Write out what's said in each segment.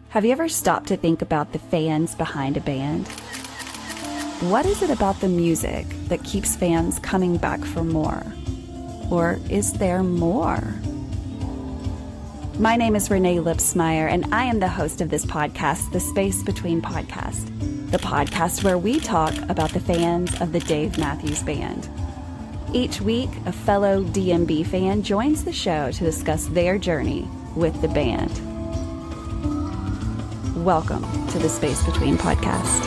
Have you ever stopped to think about the fans behind a band? What is it about the music that keeps fans coming back for more? Or is there more? My name is Renae Lipsmeyer, and I am the host of this podcast, The Space Between Podcast, the podcast where we talk about the fans of the Dave Matthews Band. Each week, a fellow DMB fan joins the show to discuss their journey with the band. Welcome to the Space Between Podcast.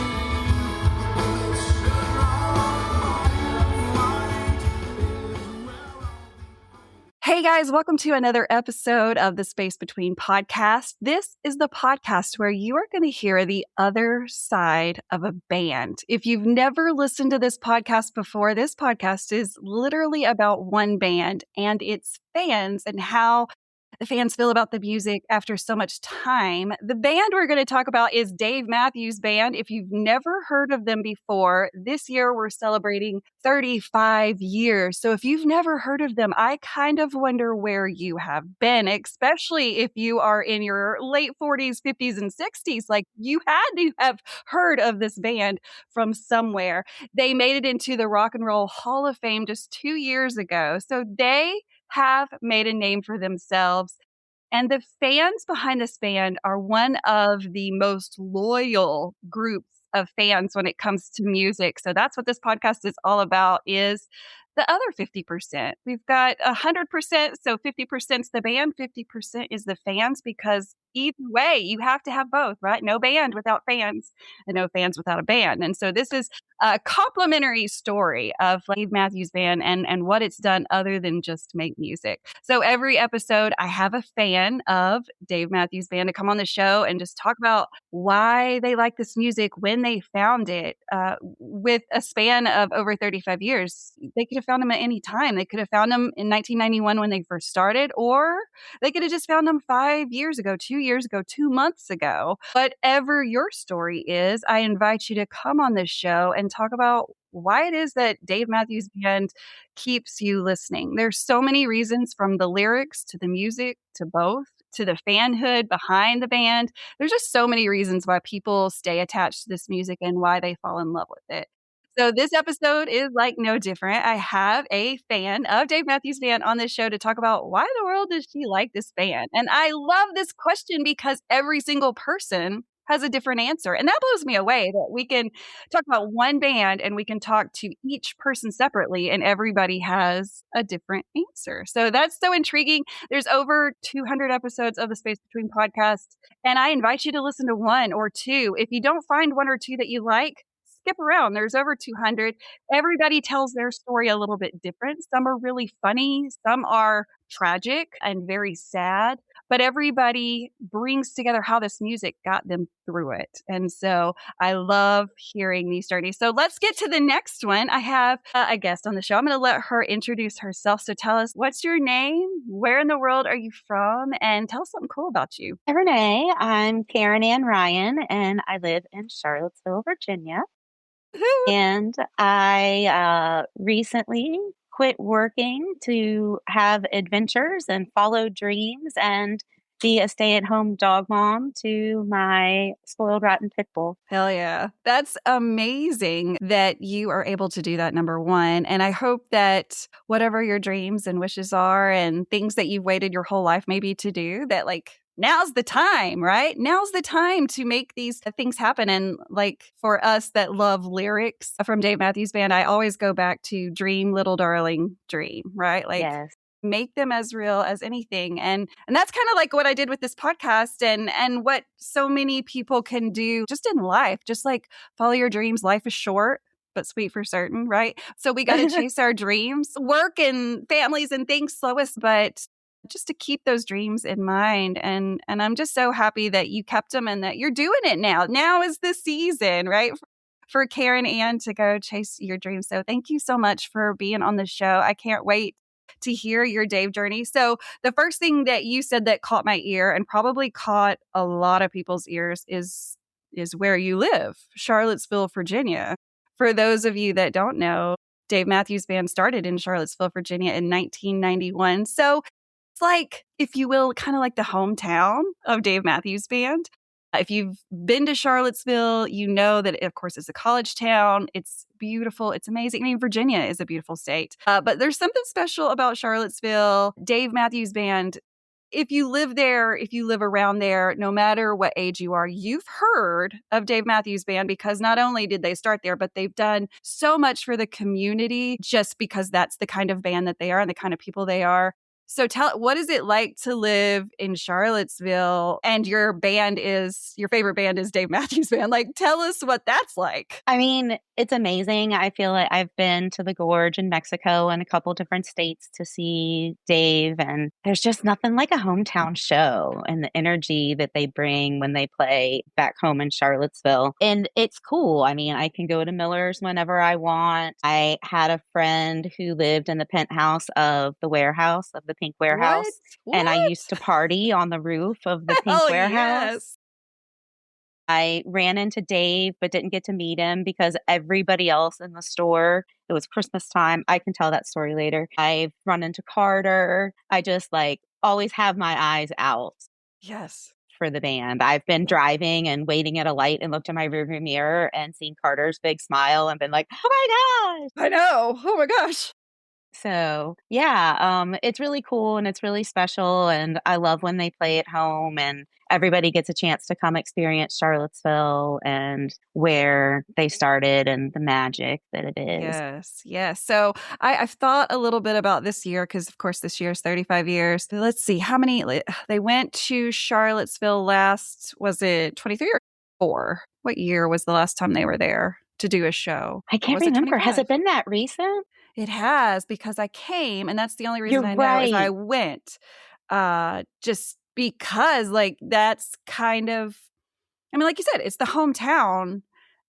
Hey guys, welcome to another episode of the Space Between Podcast. This is the podcast where you are going to hear the other side of a band. If you've never listened to this podcast before, this podcast is literally about one band and its fans and how the fans feel about the music after so much time. The band we're going to talk about is Dave Matthews Band. If you've never heard of them before, this year we're celebrating 35 years. So if you've never heard of them, I kind of wonder where you have been, especially if you are in your late 40s, 50s, and 60s. Like, you had to have heard of this band from somewhere. They made it into the Rock and Roll Hall of Fame just 2 years ago. So they have made a name for themselves. And the fans behind this band are one of the most loyal groups of fans when it comes to music. So that's what this podcast is all about, is the other 50%. We've got 100%, so 50% is the band, 50% is the fans, because either way, you have to have both, right? No band without fans, and no fans without a band. And so this is a complimentary story of Dave Matthews Band and what it's done other than just make music. So every episode, I have a fan of Dave Matthews Band to come on the show and just talk about why they like this music, when they found it. With a span of over 35 years, they could have found them at any time. They could have found them in 1991 when they first started, or they could have just found them 5 years ago, 2 years ago, 2 months ago. Whatever your story is, I invite you to come on this show and talk about why it is that Dave Matthews Band keeps you listening. There's so many reasons, from the lyrics to the music to both, to the fanhood behind the band. There's just so many reasons why people stay attached to this music and why they fall in love with it. So this episode is like no different. I have a fan of Dave Matthews Band on this show to talk about why in the world does she like this band? And I love this question because every single person has a different answer. And that blows me away that we can talk about one band and we can talk to each person separately and everybody has a different answer. So that's so intriguing. There's over 200 episodes of the Space Between podcast, and I invite you to listen to one or two. If you don't find one or two that you like, skip around. There's over 200. Everybody tells their story a little bit different. Some are really funny. Some are tragic and very sad. But everybody brings together how this music got them through it. And so I love hearing these journeys. So let's get to the next one. I have a guest on the show. I'm going to let her introduce herself. So tell us, what's your name? Where in the world are you from? And tell us something cool about you. Hi, Renee. I'm Karin Ann Ryan, and I live in Charlottesville, Virginia. And I recently quit working to have adventures and follow dreams and be a stay-at-home dog mom to my spoiled, rotten pit bull. Hell yeah. That's amazing that you are able to do that, number one. And I hope that whatever your dreams and wishes are and things that you've waited your whole life maybe to do, that now's the time, right? Now's the time to make these things happen. And for us that love lyrics from Dave Matthews Band, I always go back to dream, little darling, dream, right? Yes. Make them as real as anything. And that's kind of like what I did with this podcast and what so many people can do just in life. Just follow your dreams. Life is short, but sweet for certain, right? So we got to chase our dreams. Work and families and things slow us, but just to keep those dreams in mind. And I'm just so happy that you kept them and that you're doing it now. Now is the season, right? For Karin Ann to go chase your dreams. So thank you so much for being on the show. I can't wait to hear your Dave journey. So the first thing that you said that caught my ear and probably caught a lot of people's ears is where you live, Charlottesville, Virginia. For those of you that don't know, Dave Matthews Band started in Charlottesville, Virginia in 1991. So it's if you will, kind of like the hometown of Dave Matthews Band. If you've been to Charlottesville, you know that, of course, it's a college town. It's beautiful. It's amazing. I mean, Virginia is a beautiful state. But there's something special about Charlottesville. Dave Matthews Band, if you live there, if you live around there, no matter what age you are, you've heard of Dave Matthews Band because not only did they start there, but they've done so much for the community just because that's the kind of band that they are and the kind of people they are. So what is it like to live in Charlottesville and your favorite band is Dave Matthews Band? Like, tell us what that's like. I mean, it's amazing. I feel like I've been to the Gorge in Mexico and a couple different states to see Dave, and there's just nothing like a hometown show and the energy that they bring when they play back home in Charlottesville. And it's cool. I mean, I can go to Miller's whenever I want. I had a friend who lived in the penthouse of the warehouse, of the Pink Warehouse, and I used to party on the roof of the Pink Warehouse. Yes. I ran into Dave, but didn't get to meet him because everybody else in the store, it was Christmas time. I can tell that story later. I've run into Carter. I just always have my eyes out. Yes. For the band. I've been driving and waiting at a light and looked in my rearview mirror and seen Carter's big smile and been like, oh my gosh. I know. Oh my gosh. So yeah, it's really cool and it's really special. And I love when they play at home and everybody gets a chance to come experience Charlottesville and where they started and the magic that it is. Yes. Yes. So I've thought a little bit about this year because, of course, this year is 35 years. Let's see how many they went to Charlottesville last. Was it 23 or 4? What year was the last time they were there to do a show? I can't remember. Has it been that recent? It has, because I came, and that's the only reason I know is I went. Just because, that's kind of, I mean, like you said, it's the hometown,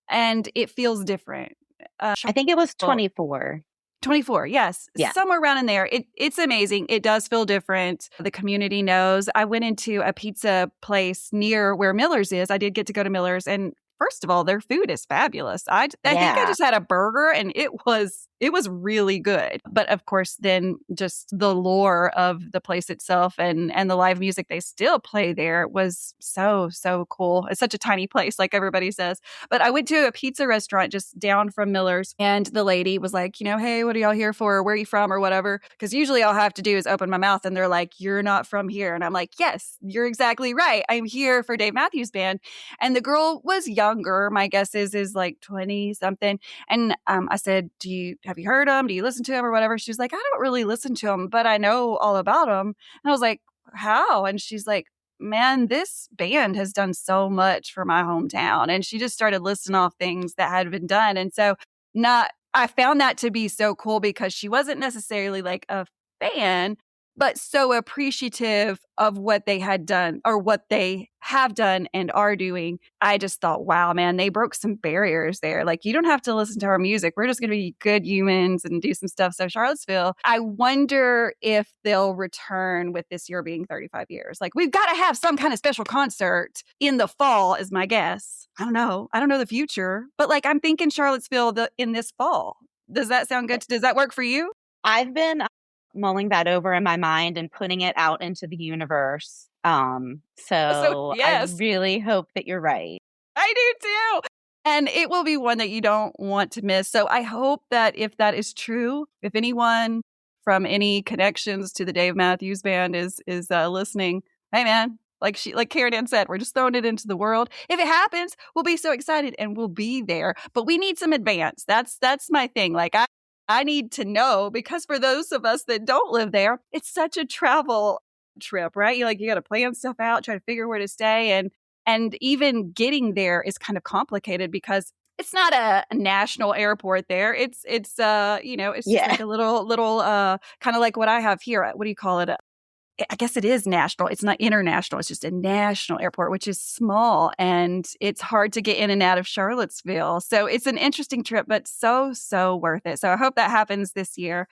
and it feels different. I think it was 24. 24, yes. Yeah. Somewhere around in there. It's amazing. It does feel different. The community knows. I went into a pizza place near where Miller's is. I did get to go to Miller's, and first of all, their food is fabulous. I think I just had a burger and it was really good. But of course, then just the lore of the place itself and the live music they still play there was so, so cool. It's such a tiny place, like everybody says. But I went to a pizza restaurant just down from Miller's, and the lady was like, hey, what are y'all here for? Where are you from or whatever? Because usually all I have to do is open my mouth and they're like, you're not from here. And I'm like, yes, you're exactly right. I'm here for Dave Matthews Band. And the girl was younger. My guess is like 20 something. And I said, have you heard him? Do you listen to him or whatever? She was like, I don't really listen to him, but I know all about him. And I was like, how? And she's like, man, this band has done so much for my hometown. And she just started listing off things that had been done. And so I found that to be so cool because she wasn't necessarily like a fan, but so appreciative of what they had done or what they have done and are doing. I just thought, wow, man, they broke some barriers there. Like, you don't have to listen to our music. We're just going to be good humans and do some stuff. So Charlottesville, I wonder if they'll return with this year being 35 years. Like, we've got to have some kind of special concert in the fall is my guess. I don't know. I don't know the future, but I'm thinking Charlottesville in this fall. Does that sound good? Does that work for you? I've been mulling that over in my mind and putting it out into the universe. So yes. I really hope that you're right. I do too. And it will be one that you don't want to miss. So I hope that if that is true, if anyone from any connections to the Dave Matthews Band is listening, hey man, like Karin Ann said, we're just throwing it into the world. If it happens, we'll be so excited and we'll be there. But we need some advance. That's my thing. I need to know, because for those of us that don't live there, it's such a travel trip, right? You got to plan stuff out, try to figure where to stay. And even getting there is kind of complicated because it's not a national airport there. It's just like a little kind of like what I have here. What do you call it? I guess it is national. It's not international. It's just a national airport, which is small, and it's hard to get in and out of Charlottesville. So it's an interesting trip, but so, so worth it. So I hope that happens this year.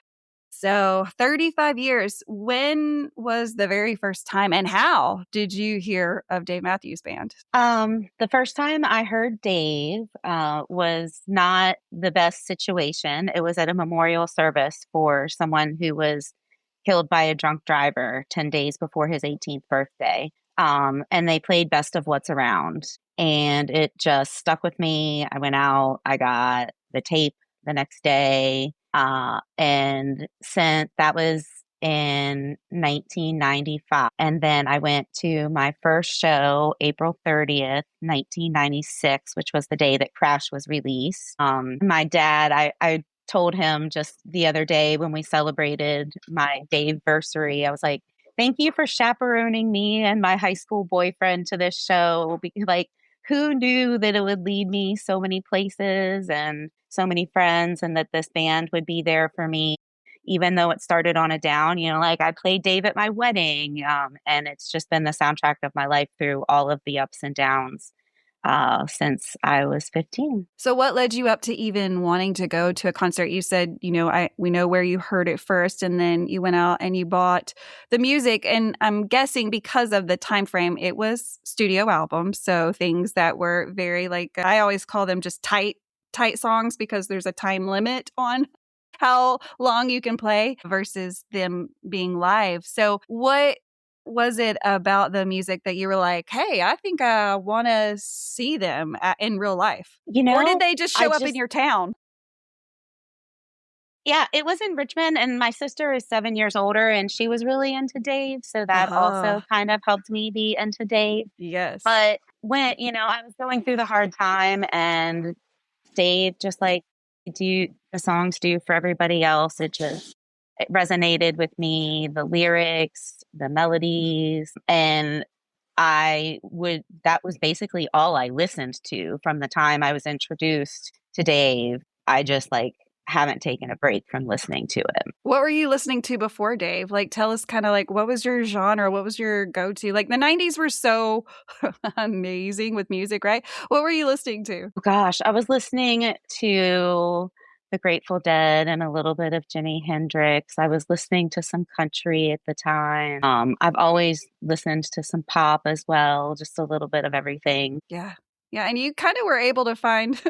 So 35 years. When was the very first time and how did you hear of Dave Matthews Band? The first time I heard Dave was not the best situation. It was at a memorial service for someone who was killed by a drunk driver 10 days before his 18th birthday. And they played Best of What's Around. And it just stuck with me. I went out, I got the tape the next day. And since that was in 1995. And then I went to my first show, April 30th, 1996, which was the day that Crash was released. My dad, I told him just the other day when we celebrated my Dave-versary, I was like, thank you for chaperoning me and my high school boyfriend to this show. Because, like, who knew that it would lead me so many places and so many friends, and that this band would be there for me, even though it started on a down. Like, I played Dave at my wedding, and it's just been the soundtrack of my life through all of the ups and downs since I was 15. So what led you up to even wanting to go to a concert? You said, we know where you heard it first, and then you went out and you bought the music. And I'm guessing because of the time frame, it was studio albums. So things that were very, like, I always call them just tight songs, because there's a time limit on how long you can play versus them being live. So what was it about the music that you were like, hey, I think I want to see them in real life? Or did they just show up in your town? Yeah, it was in Richmond, and my sister is 7 years older, and she was really into Dave. So that also kind of helped me be into Dave. Yes. But when, I was going through the hard time, and Dave, just like the songs do for everybody else, it resonated with me, the lyrics, the melodies, and that was basically all I listened to from the time I was introduced to Dave. I just haven't taken a break from listening to it. What were you listening to before Dave? Like, tell us kind of like, what was your genre? What was your go-to? Like, the 90s were so amazing with music, right? What were you listening to? Gosh, I was listening to the Grateful Dead and a little bit of Jimi Hendrix. I was listening to some country at the time. I've always listened to some pop as well, just a little bit of everything. Yeah. Yeah, and you kind of were able to find,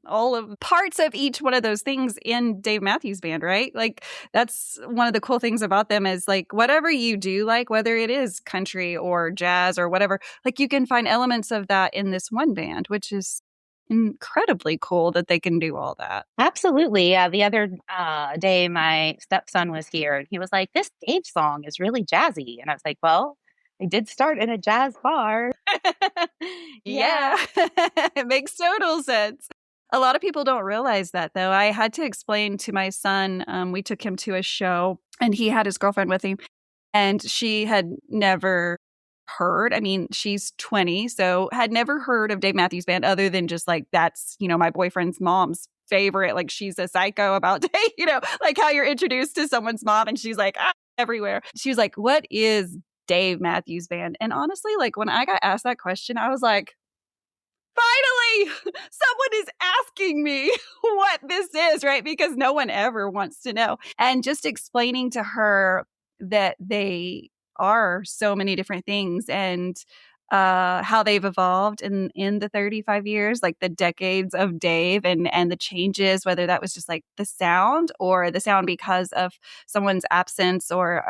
all of parts of each one of those things in Dave Matthews Band, right? Like, that's one of the cool things about them is, like, whatever you do, like, whether it is country or jazz or whatever, like, you can find elements of that in this one band, which is incredibly cool that they can do all that. Absolutely. Yeah. The other day, my stepson was here, and he was like, this Dave song is really jazzy. And I was like, well, I did start in a jazz bar. Yeah. It makes total sense. A lot of people don't realize that, though. I had to explain to my son, we took him to a show, and he had his girlfriend with him, and she had never heard. She's 20, so had never heard of Dave Matthews Band other than just like, that's, my boyfriend's mom's favorite. Like, she's a psycho about Dave, like how you're introduced to someone's mom and she's like, everywhere. She was like, what is Dave Matthews Band? And honestly, like, when I got asked that question, I was like, finally, someone is asking me what this is, right? Because no one ever wants to know. And just explaining to her that they are so many different things, and how they've evolved in the 35 years, like the decades of Dave, and the changes, whether that was just like the sound because of someone's absence or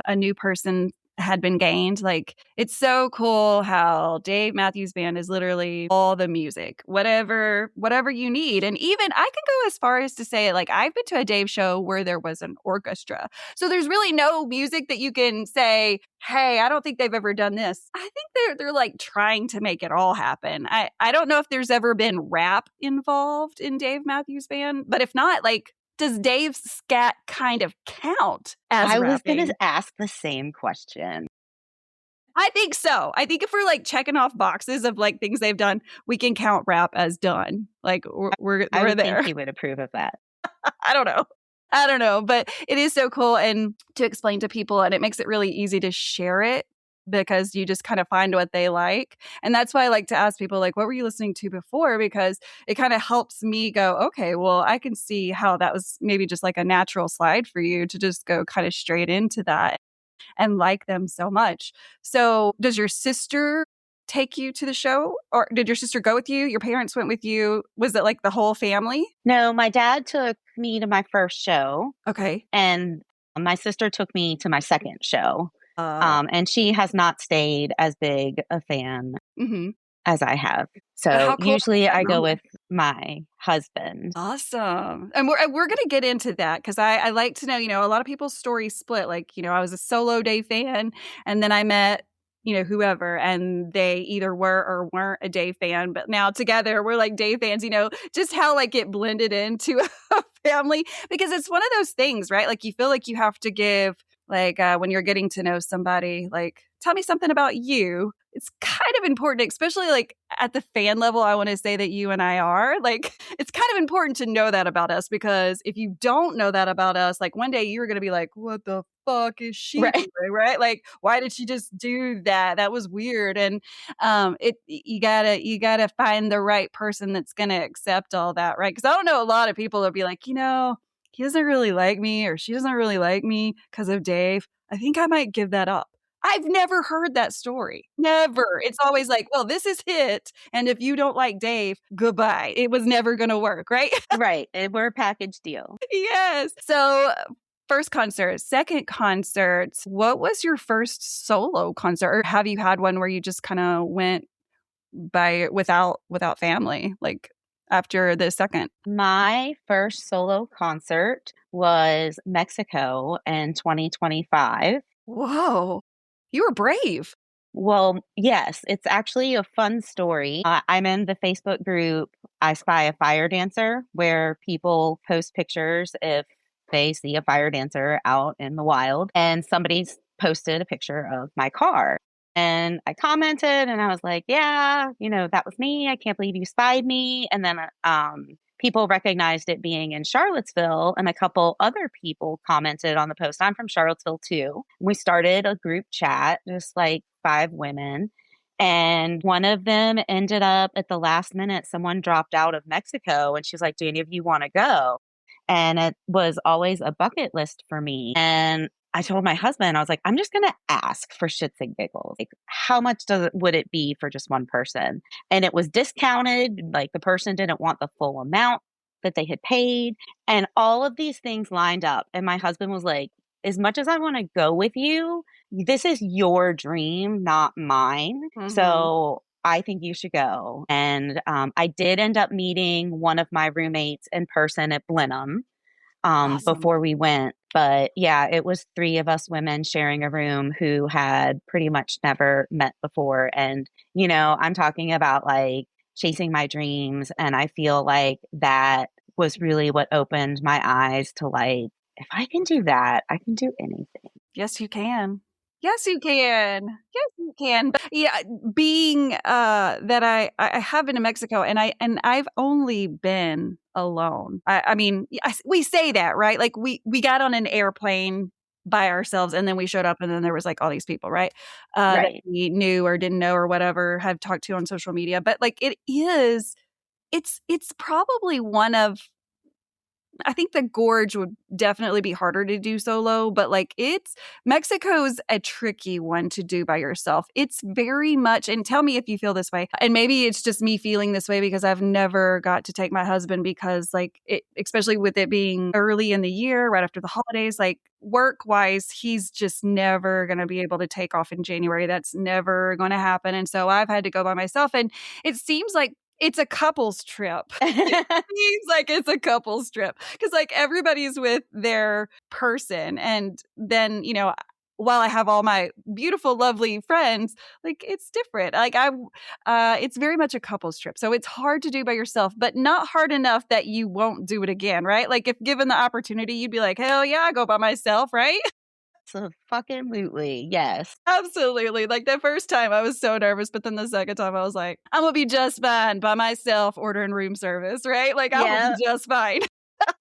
a new person had been gained. Like, it's so cool how Dave Matthews Band is literally all the music, whatever you need. And even I can go as far as to say, like, I've been to a Dave show where there was an orchestra. So there's really no music that you can say, hey, I don't think they've ever done this. I think they're like trying to make it all happen. I don't know if there's ever been rap involved in Dave Matthews Band, but if not, like, does Dave's scat kind of count as rapping? I was going to ask the same question. I think so. I think if we're like checking off boxes of like things they've done, we can count rap as done. Like, we're I would there. think he would approve of that. I don't know, but it is so cool and to explain to people, and it makes it really easy to share it, because you just kind of find what they like. And that's why I like to ask people, like, what were you listening to before? Because it kind of helps me go, okay, well, I can see how that was maybe just like a natural slide for you to just go kind of straight into that and like them so much. So does your sister take you to the show, or did your sister go with you? Your parents went with you? Was it like the whole family? No, my dad took me to my first show. Okay. And my sister took me to my second show. And she has not stayed as big a fan Mm-hmm. as I have. But So how cool is usually that I go moment? with my husband. Awesome. And we're gonna get into that because I like to know, a lot of people's stories split. Like, I was a solo Dave fan, and then I met, whoever, and they either were or weren't a Dave fan, but now together we're like Dave fans, just how like it blended into a family because it's one of those things, right? Like you feel like you have to give like when you're getting to know somebody, like tell me something about you. It's kind of important, especially like at the fan level. I want to say that you and I are like, it's kind of important to know that about us because if you don't know that about us, like one day you're going to be like, what the fuck is she Right. doing? Right. Like, why did she just do that? That was weird. And you gotta find the right person that's going to accept all that. Right. Cause I don't know, a lot of people will be like, he doesn't really like me or she doesn't really like me because of Dave. I think I might give that up. I've never heard that story. Never. It's always like, well, this is it. And if you don't like Dave, goodbye. It was never going to work, right? Right. We're a package deal. Yes. So, first concert, second concert, what was your first solo concert? Or have you had one where you just kind of went by without family, like after the second? My first solo concert was Mexico in 2025. Whoa. You were brave. Well, yes, it's actually a fun story. I'm in the Facebook group I Spy a Fire Dancer, where people post pictures if they see a fire dancer out in the wild. And somebody's posted a picture of my car. And I commented and I was like, yeah, that was me. I can't believe you spied me. And then people recognized it being in Charlottesville, and a couple other people commented on the post. I'm from Charlottesville too. We started a group chat, just like 5 women. And one of them ended up at the last minute, someone dropped out of Mexico and she's like, do any of you want to go? And it was always a bucket list for me. And I told my husband, I was like, I'm just going to ask for shits and giggles. Like, how much would it be for just one person? And it was discounted. Like the person didn't want the full amount that they had paid. And all of these things lined up. And my husband was like, as much as I want to go with you, this is your dream, not mine. Mhm. So I think you should go. And I did end up meeting one of my roommates in person at Blenheim Awesome. before we went. But yeah, it was 3 of us women sharing a room who had pretty much never met before. And, I'm talking about like chasing my dreams. And I feel like that was really what opened my eyes to like, if I can do that, I can do anything. Yes, you can. Yes, you can. Yes, you can. But yeah, being that I have been to Mexico and I've only been alone. I mean, we say that, right? Like we got on an airplane by ourselves and then we showed up and then there was like all these people, right? That Right. we knew or didn't know or whatever, have talked to on social media. But like it's probably one of I think the gorge would definitely be harder to do solo, but like Mexico's a tricky one to do by yourself. It's very much, and tell me if you feel this way. And maybe it's just me feeling this way because I've never got to take my husband because like especially with it being early in the year, right after the holidays, like work wise, he's just never going to be able to take off in January. That's never going to happen. And so I've had to go by myself. And it seems like it's a couple's trip. Seems like it's a couple's trip because like everybody's with their person and then while I have all my beautiful lovely friends, like it's different, like it's very much a couple's trip, so it's hard to do by yourself but not hard enough that you won't do it again, right? Like if given the opportunity you'd be like, hell yeah, I go by myself, right? So fucking lootly. Yes. Absolutely. Like the first time I was so nervous, but then the second time I was like, I'm gonna be just fine by myself ordering room service, right? Like I will be Yeah. just fine.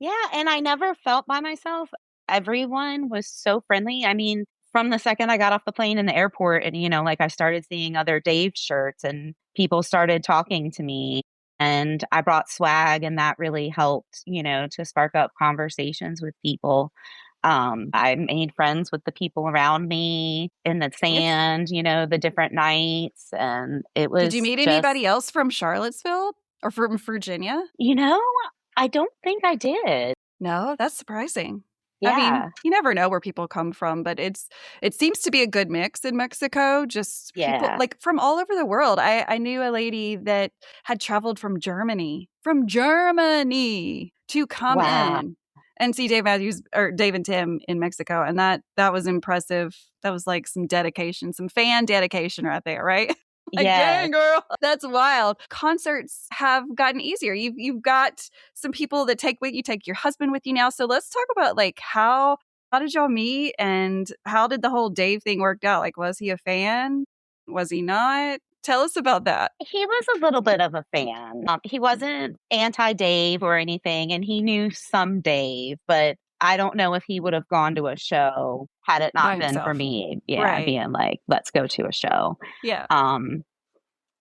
Yeah, and I never felt by myself. Everyone was so friendly. I mean, from the second I got off the plane in the airport and, like I started seeing other Dave shirts and people started talking to me and I brought swag and that really helped, to spark up conversations with people. I made friends with the people around me in the It's sand, the different nights. And it Did you was meet just, anybody else from Charlottesville or from Virginia? you know, I don't think I did. No, that's surprising. I mean, Yeah. you never know where people come from, but it seems to be a good mix in Mexico. Just people Yeah. like from all over the world. I knew a lady that had traveled from Germany to come Wow. in and see Dave Matthews or Dave and Tim in Mexico, and that was impressive. That was like some dedication, some fan dedication right there, right? Like, Yes. dang, girl, that's wild. Concerts have gotten easier. You've got some people that take with you, take your husband with you now. So let's talk about like how did y'all meet and how did the whole Dave thing work out? Like, was he a fan? Was he not? Tell us about that. He was a little bit of a fan. He wasn't anti Dave or anything, and he knew some Dave, but I don't know if he would have gone to a show had it By not been for himself. me, Right. being like, let's go to a show. Yeah. Um,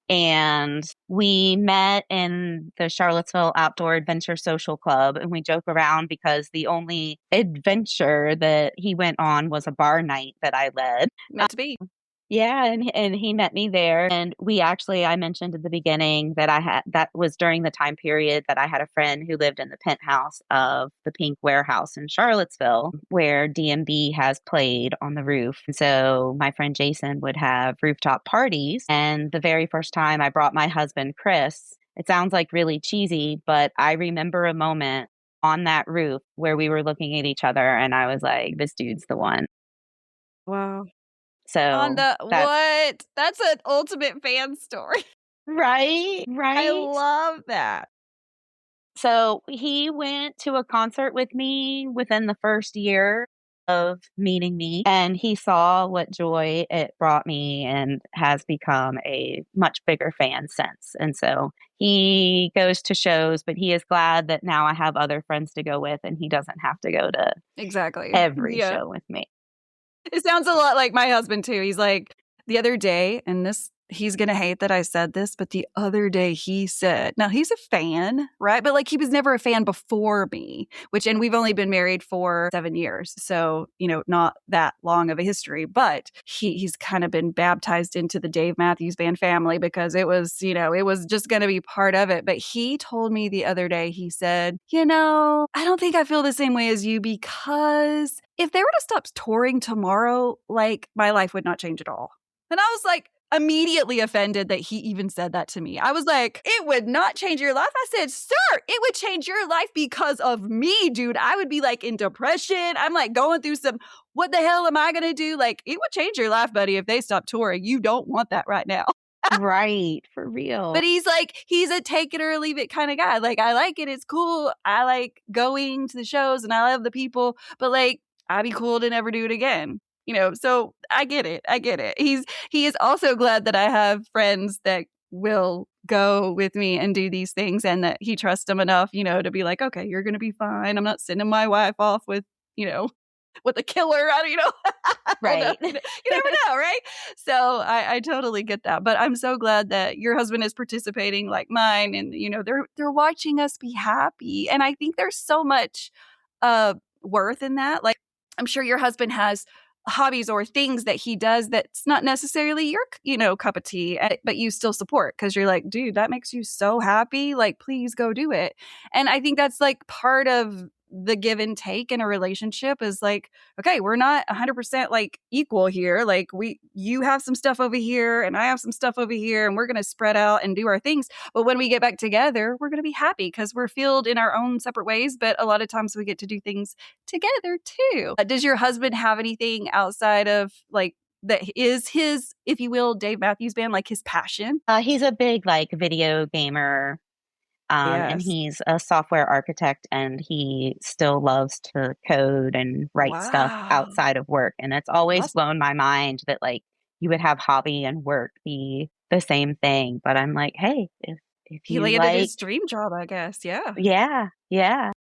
and we met in the Charlottesville Outdoor Adventure Social Club, and we joke around because the only adventure that he went on was a bar night that I led. Meant to be. Yeah, and he met me there, and we actually I mentioned at the beginning that that was during the time period that I had a friend who lived in the penthouse of the Pink Warehouse in Charlottesville, where DMB has played on the roof. And so my friend Jason would have rooftop parties, and the very first time I brought my husband Chris, it sounds like really cheesy, but I remember a moment on that roof where we were looking at each other, and I was like, "This dude's the one." Wow. On So the that's what? That's an ultimate fan story. right, I right. love that. So he went to a concert with me within the first year of meeting me, and he saw what joy it brought me and has become a much bigger fan since. And so he goes to shows, but he is glad that now I have other friends to go with and he doesn't have to go to Exactly. every Yeah. show with me. It sounds a lot like my husband too. He's like, the other day, and this he's gonna hate that I said this, but the other day he said, now he's a fan, right? But like he was never a fan before me, and we've only been married for 7 years. So, not that long of a history, but he's kind of been baptized into the Dave Matthews Band family because it was just gonna be part of it. But he told me the other day, he said, I don't think I feel the same way as you because if they were to stop touring tomorrow, like my life would not change at all. And I was like immediately offended that he even said that to me. I was like, it would not change your life. I said, sir, it would change your life because of me, dude. I would be like in depression. I'm like going through what the hell am I going to do? Like, it would change your life, buddy, if they stop touring. You don't want that right now. Right, for real. But he's a take it or leave it kind of guy. Like, I like it. It's cool. I like going to the shows and I love the people, but like, I'd be cool to never do it again. So I get it. I get it. He is also glad that I have friends that will go with me and do these things and that he trusts them enough, to be like, okay, you're going to be fine. I'm not sending my wife off you know, with a killer. Although, Right. you never know, right? So I totally get that. But I'm so glad that your husband is participating like mine and, they're watching us be happy. And I think there's so much worth in that. Like, I'm sure your husband has hobbies or things that he does that's not necessarily your, cup of tea, but you still support because you're like, dude, that makes you so happy. Like, please go do it. And I think that's like part of the give and take in a relationship is like, okay, we're not 100% like equal here. Like you have some stuff over here and I have some stuff over here and we're going to spread out and do our things. But when we get back together, we're going to be happy because we're filled in our own separate ways. But a lot of times we get to do things together too. Does your husband have anything outside of like that is his, if you will, Dave Matthews Band, like his passion? He's a big like video gamer. And Yes. he's a software architect and he still loves to code and write stuff Wow. outside of work. And it's always Awesome. blown my mind that like you would have hobby and work be the same thing. But I'm like, hey, if He you landed like, his dream job, I guess. Yeah. yeah, yeah,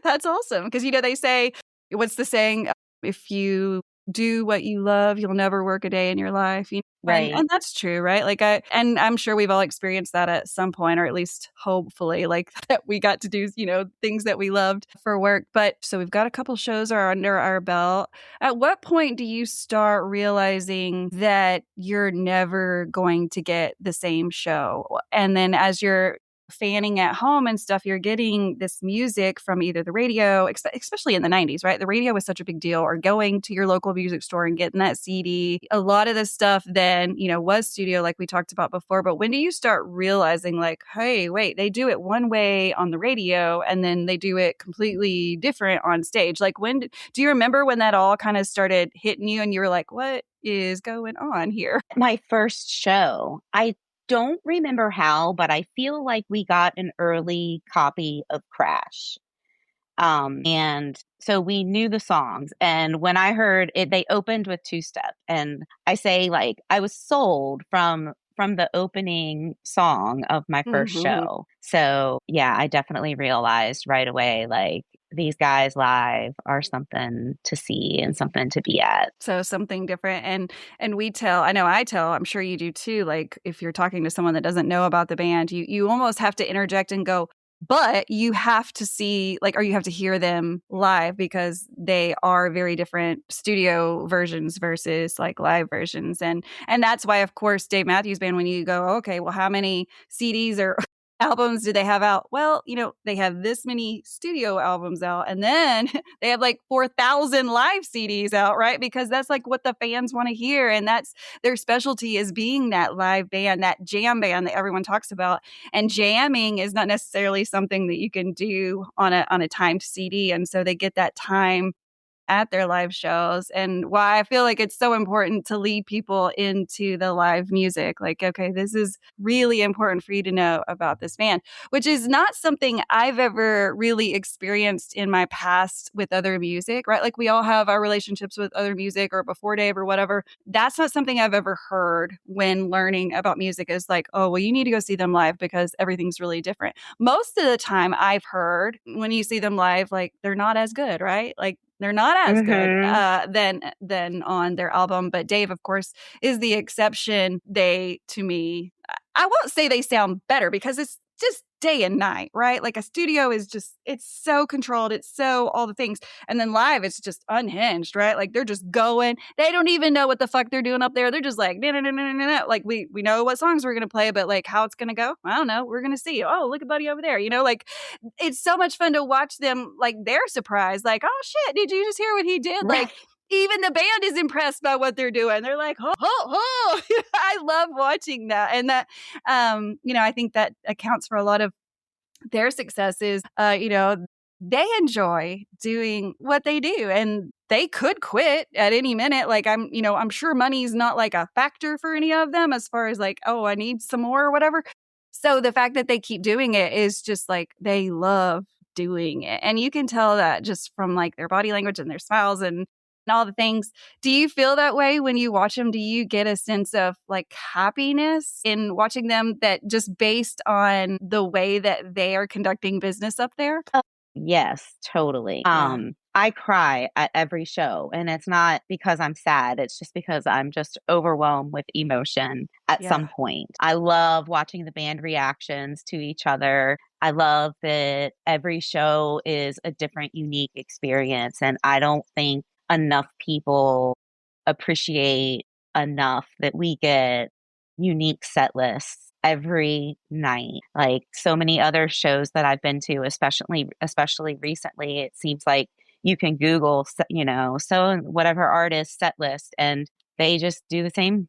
That's awesome. Because, they say, what's the saying? If you do what you love, you'll never work a day in your life. right, And that's true, right? Like and I'm sure we've all experienced that at some point, or at least hopefully, like that we got to do, things that we loved for work. But so we've got a couple shows are under our belt. At what point do you start realizing that you're never going to get the same show? And then as you're fanning at home and stuff, you're getting this music from either the radio, especially in the 90s, right? The radio was such a big deal, or going to your local music store and getting that CD. A lot of the stuff then, was studio, like we talked about before. But when do you start realizing, like, hey, wait, they do it one way on the radio and then they do it completely different on stage? Like, do you remember when that all kind of started hitting you and you were like, what is going on here? My first show, I don't remember how, but I feel like we got an early copy of Crash. And so we knew the songs. And when I heard it, they opened with Two Step. And I say, like, I was sold from the opening song of my first show. So yeah, I definitely realized right away, like, these guys live are something to see and something to be at. So something different. And I tell, I'm sure you do too, like if you're talking to someone that doesn't know about the band, you almost have to interject and go, but you have to see, like, or you have to hear them live, because they are very different studio versions versus like live versions. And that's why, of course, Dave Matthews Band, when you go, okay, well, how many CDs or albums do they have out? Well, they have this many studio albums out, and then they have like 4,000 live CDs out, right? Because that's like what the fans want to hear. And that's their specialty, is being that live band, that jam band that everyone talks about. And jamming is not necessarily something that you can do on a timed CD. And so they get that time at their live shows, and why I feel like it's so important to lead people into the live music. Like, okay, this is really important for you to know about this band, which is not something I've ever really experienced in my past with other music, right? Like, we all have our relationships with other music, or before Dave or whatever. That's not something I've ever heard when learning about music, is like, oh, well, you need to go see them live because everything's really different. Most of the time I've heard, when you see them live, like, they're not as good, right? Like, they're not as good than on their album. But Dave, of course, is the exception. To me, I won't say they sound better, because it's just day and night, right? Like, a studio is just, it's so controlled. It's so all the things. And then live, it's just unhinged, right? Like, they're just going. They don't even know what the fuck they're doing up there. They're just like, no, no, no, no, no, no. Like, we know what songs we're going to play, but like how it's going to go, I don't know. We're going to see. Oh, look at Buddy over there. Like, it's so much fun to watch them. Like, they're surprised. Like, oh shit, did you just hear what he did? Right. Like, even the band is impressed by what they're doing. They're like, oh, oh, oh. I love watching that. And that, I think that accounts for a lot of their successes. They enjoy doing what they do, and they could quit at any minute. Like, I'm sure money's not like a factor for any of them, as far as like, oh, I need some more or whatever. So the fact that they keep doing it is just like, they love doing it. And you can tell that just from like their body language and their smiles and all the things. Do you feel that way when you watch them? Do you get a sense of like happiness in watching them, that just based on the way that they are conducting business up there? Yes, totally. Yeah. I cry at every show, and it's not because I'm sad. It's just because I'm just overwhelmed with emotion at some point. I love watching the band reactions to each other. I love that every show is a different, unique experience. And I don't think enough people appreciate enough that we get unique set lists every night. Like, so many other shows that I've been to, especially recently, it seems like you can Google, so whatever artist set list, and they just do the same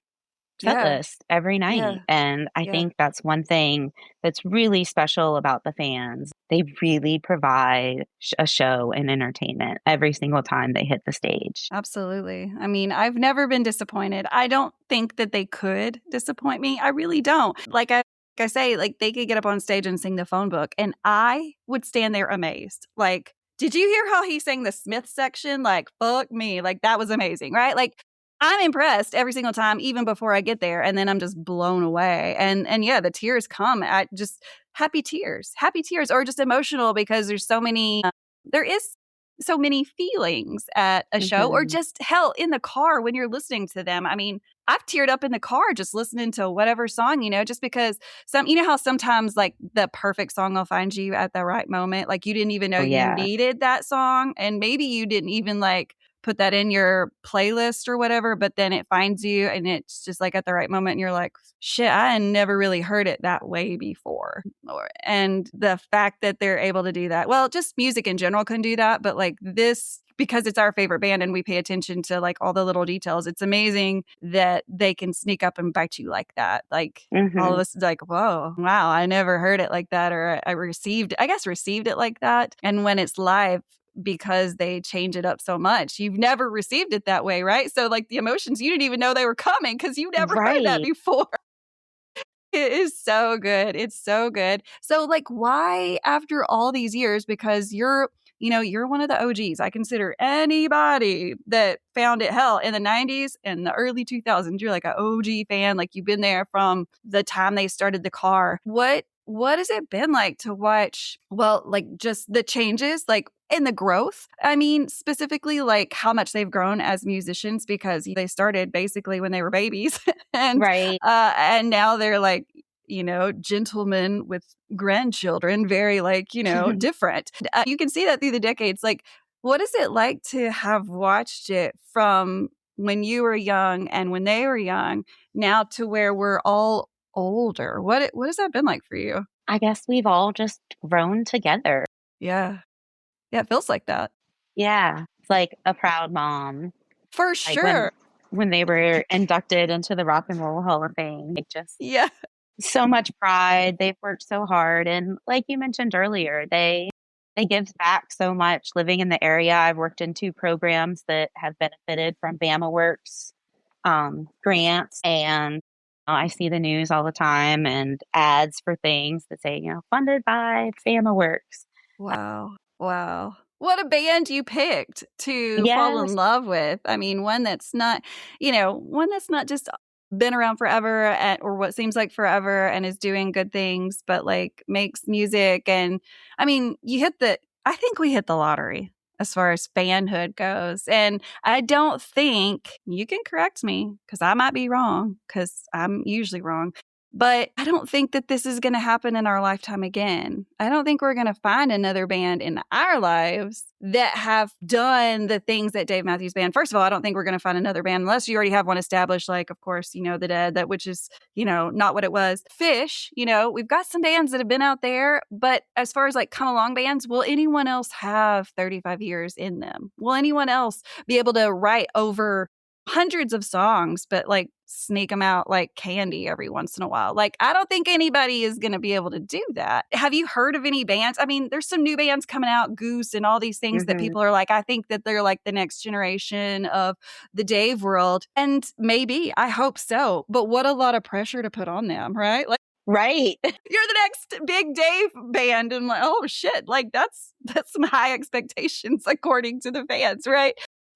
set list every night. Yeah. And I think that's one thing that's really special about the fans. They really provide a show and entertainment every single time they hit the stage. Absolutely. I mean, I've never been disappointed. I don't think that they could disappoint me. I really don't. Like I say, like, they could get up on stage and sing the phone book, and I would stand there amazed. Like, did you hear how he sang the Smith section? Like, fuck me. Like, that was amazing, right? Like, I'm impressed every single time, even before I get there. And then I'm just blown away. And yeah, the tears come at just happy tears, or just emotional, because there is so many feelings at a show, or just hell, in the car when you're listening to them. I mean, I've teared up in the car just listening to whatever song, just because how sometimes like the perfect song will find you at the right moment. Like, you didn't even know you needed that song. And maybe you didn't even like put that in your playlist or whatever, but then it finds you and it's just like at the right moment and you're like, shit, I had never really heard it that way before. And the fact that they're able to do that, well, just music in general can do that, but like this, because it's our favorite band and we pay attention to like all the little details, it's amazing that they can sneak up and bite you like that. Like all of us like, whoa, wow, I never heard it like that. Or I received it like that. And when it's live, because they change it up so much, you've never received it that way, right? So like the emotions, you didn't even know they were coming because you never heard that before. It is so good. It's so good. So like why after all these years, because you're one of the OGs. I consider anybody that found it hell in the 90s and the early 2000s, you're like an OG fan. Like you've been there from the time they started the car. What has it been like to watch, well, like just the changes, like in the growth? I mean, specifically like how much they've grown as musicians, because they started basically when they were babies and now they're like, gentlemen with grandchildren, very like, different. You can see that through the decades. Like, what is it like to have watched it from when you were young and when they were young now to where we're all older? What has that been like for you? I guess we've all just grown together. Yeah. Yeah, it feels like that. Yeah. It's like a proud mom. For Like sure. when they were inducted into the Rock and Roll Hall of Fame. Like just Yeah. so much pride. They've worked so hard. And like you mentioned earlier, they give back so much. Living in the area, I've worked in 2 programs that have benefited from Bama Works grants, and I see the news all the time and ads for things that say, funded by Bama Works. Wow. Wow. What a band you picked to fall in Yes. love with. I mean, one that's not just been around forever or what seems like forever and is doing good things, but like makes music. And I mean, I think we hit the lottery as far as fanhood goes. And I don't think, you can correct me because I might be wrong because I'm usually wrong. But I don't think that this is going to happen in our lifetime again. I don't think we're going to find another band in our lives that have done the things that Dave Matthews Band. First of all, I don't think we're going to find another band unless you already have one established, like, of course, The Dead, which is, not what it was. Fish, we've got some bands that have been out there. But as far as like come along bands, will anyone else have 35 years in them? Will anyone else be able to write over hundreds of songs, but like sneak them out like candy every once in a while? Like, I don't think anybody is going to be able to do that. Have you heard of any bands? I mean, there's some new bands coming out, Goose and all these things that people are like, I think that they're like the next generation of the Dave world. And maybe, I hope so. But what a lot of pressure to put on them, right? Like, right. You're the next big Dave band. And like, oh shit, like that's some high expectations according to the fans, right?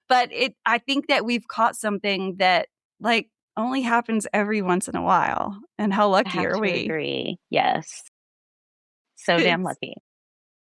But I think that we've caught something that like only happens every once in a while. And how I lucky have are to we? agree. Yes. So damn lucky.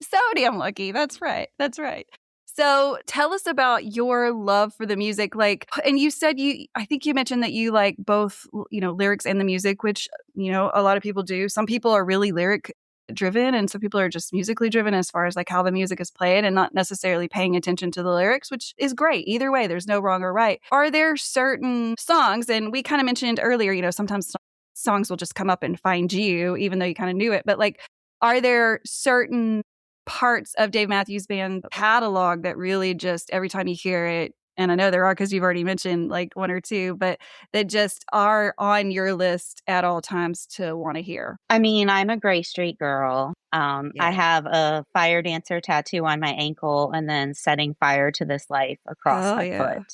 So damn lucky. That's right. That's right. So tell us about your love for the music. Like, and you said I think you mentioned that you like both, lyrics and the music, which, a lot of people do. Some people are really lyric driven and some people are just musically driven as far as like how the music is played and not necessarily paying attention to the lyrics, which is great. Either way, there's no wrong or right. Are there certain songs, and we kind of mentioned earlier, sometimes songs will just come up and find you, even though you kind of knew it, but like, are there certain parts of Dave Matthews Band catalog that really just every time you hear it, and I know there are because you've already mentioned like one or two, but that just are on your list at all times to want to hear? I mean, I'm a Gray Street girl. I have a fire dancer tattoo on my ankle and then setting fire to this life across my foot.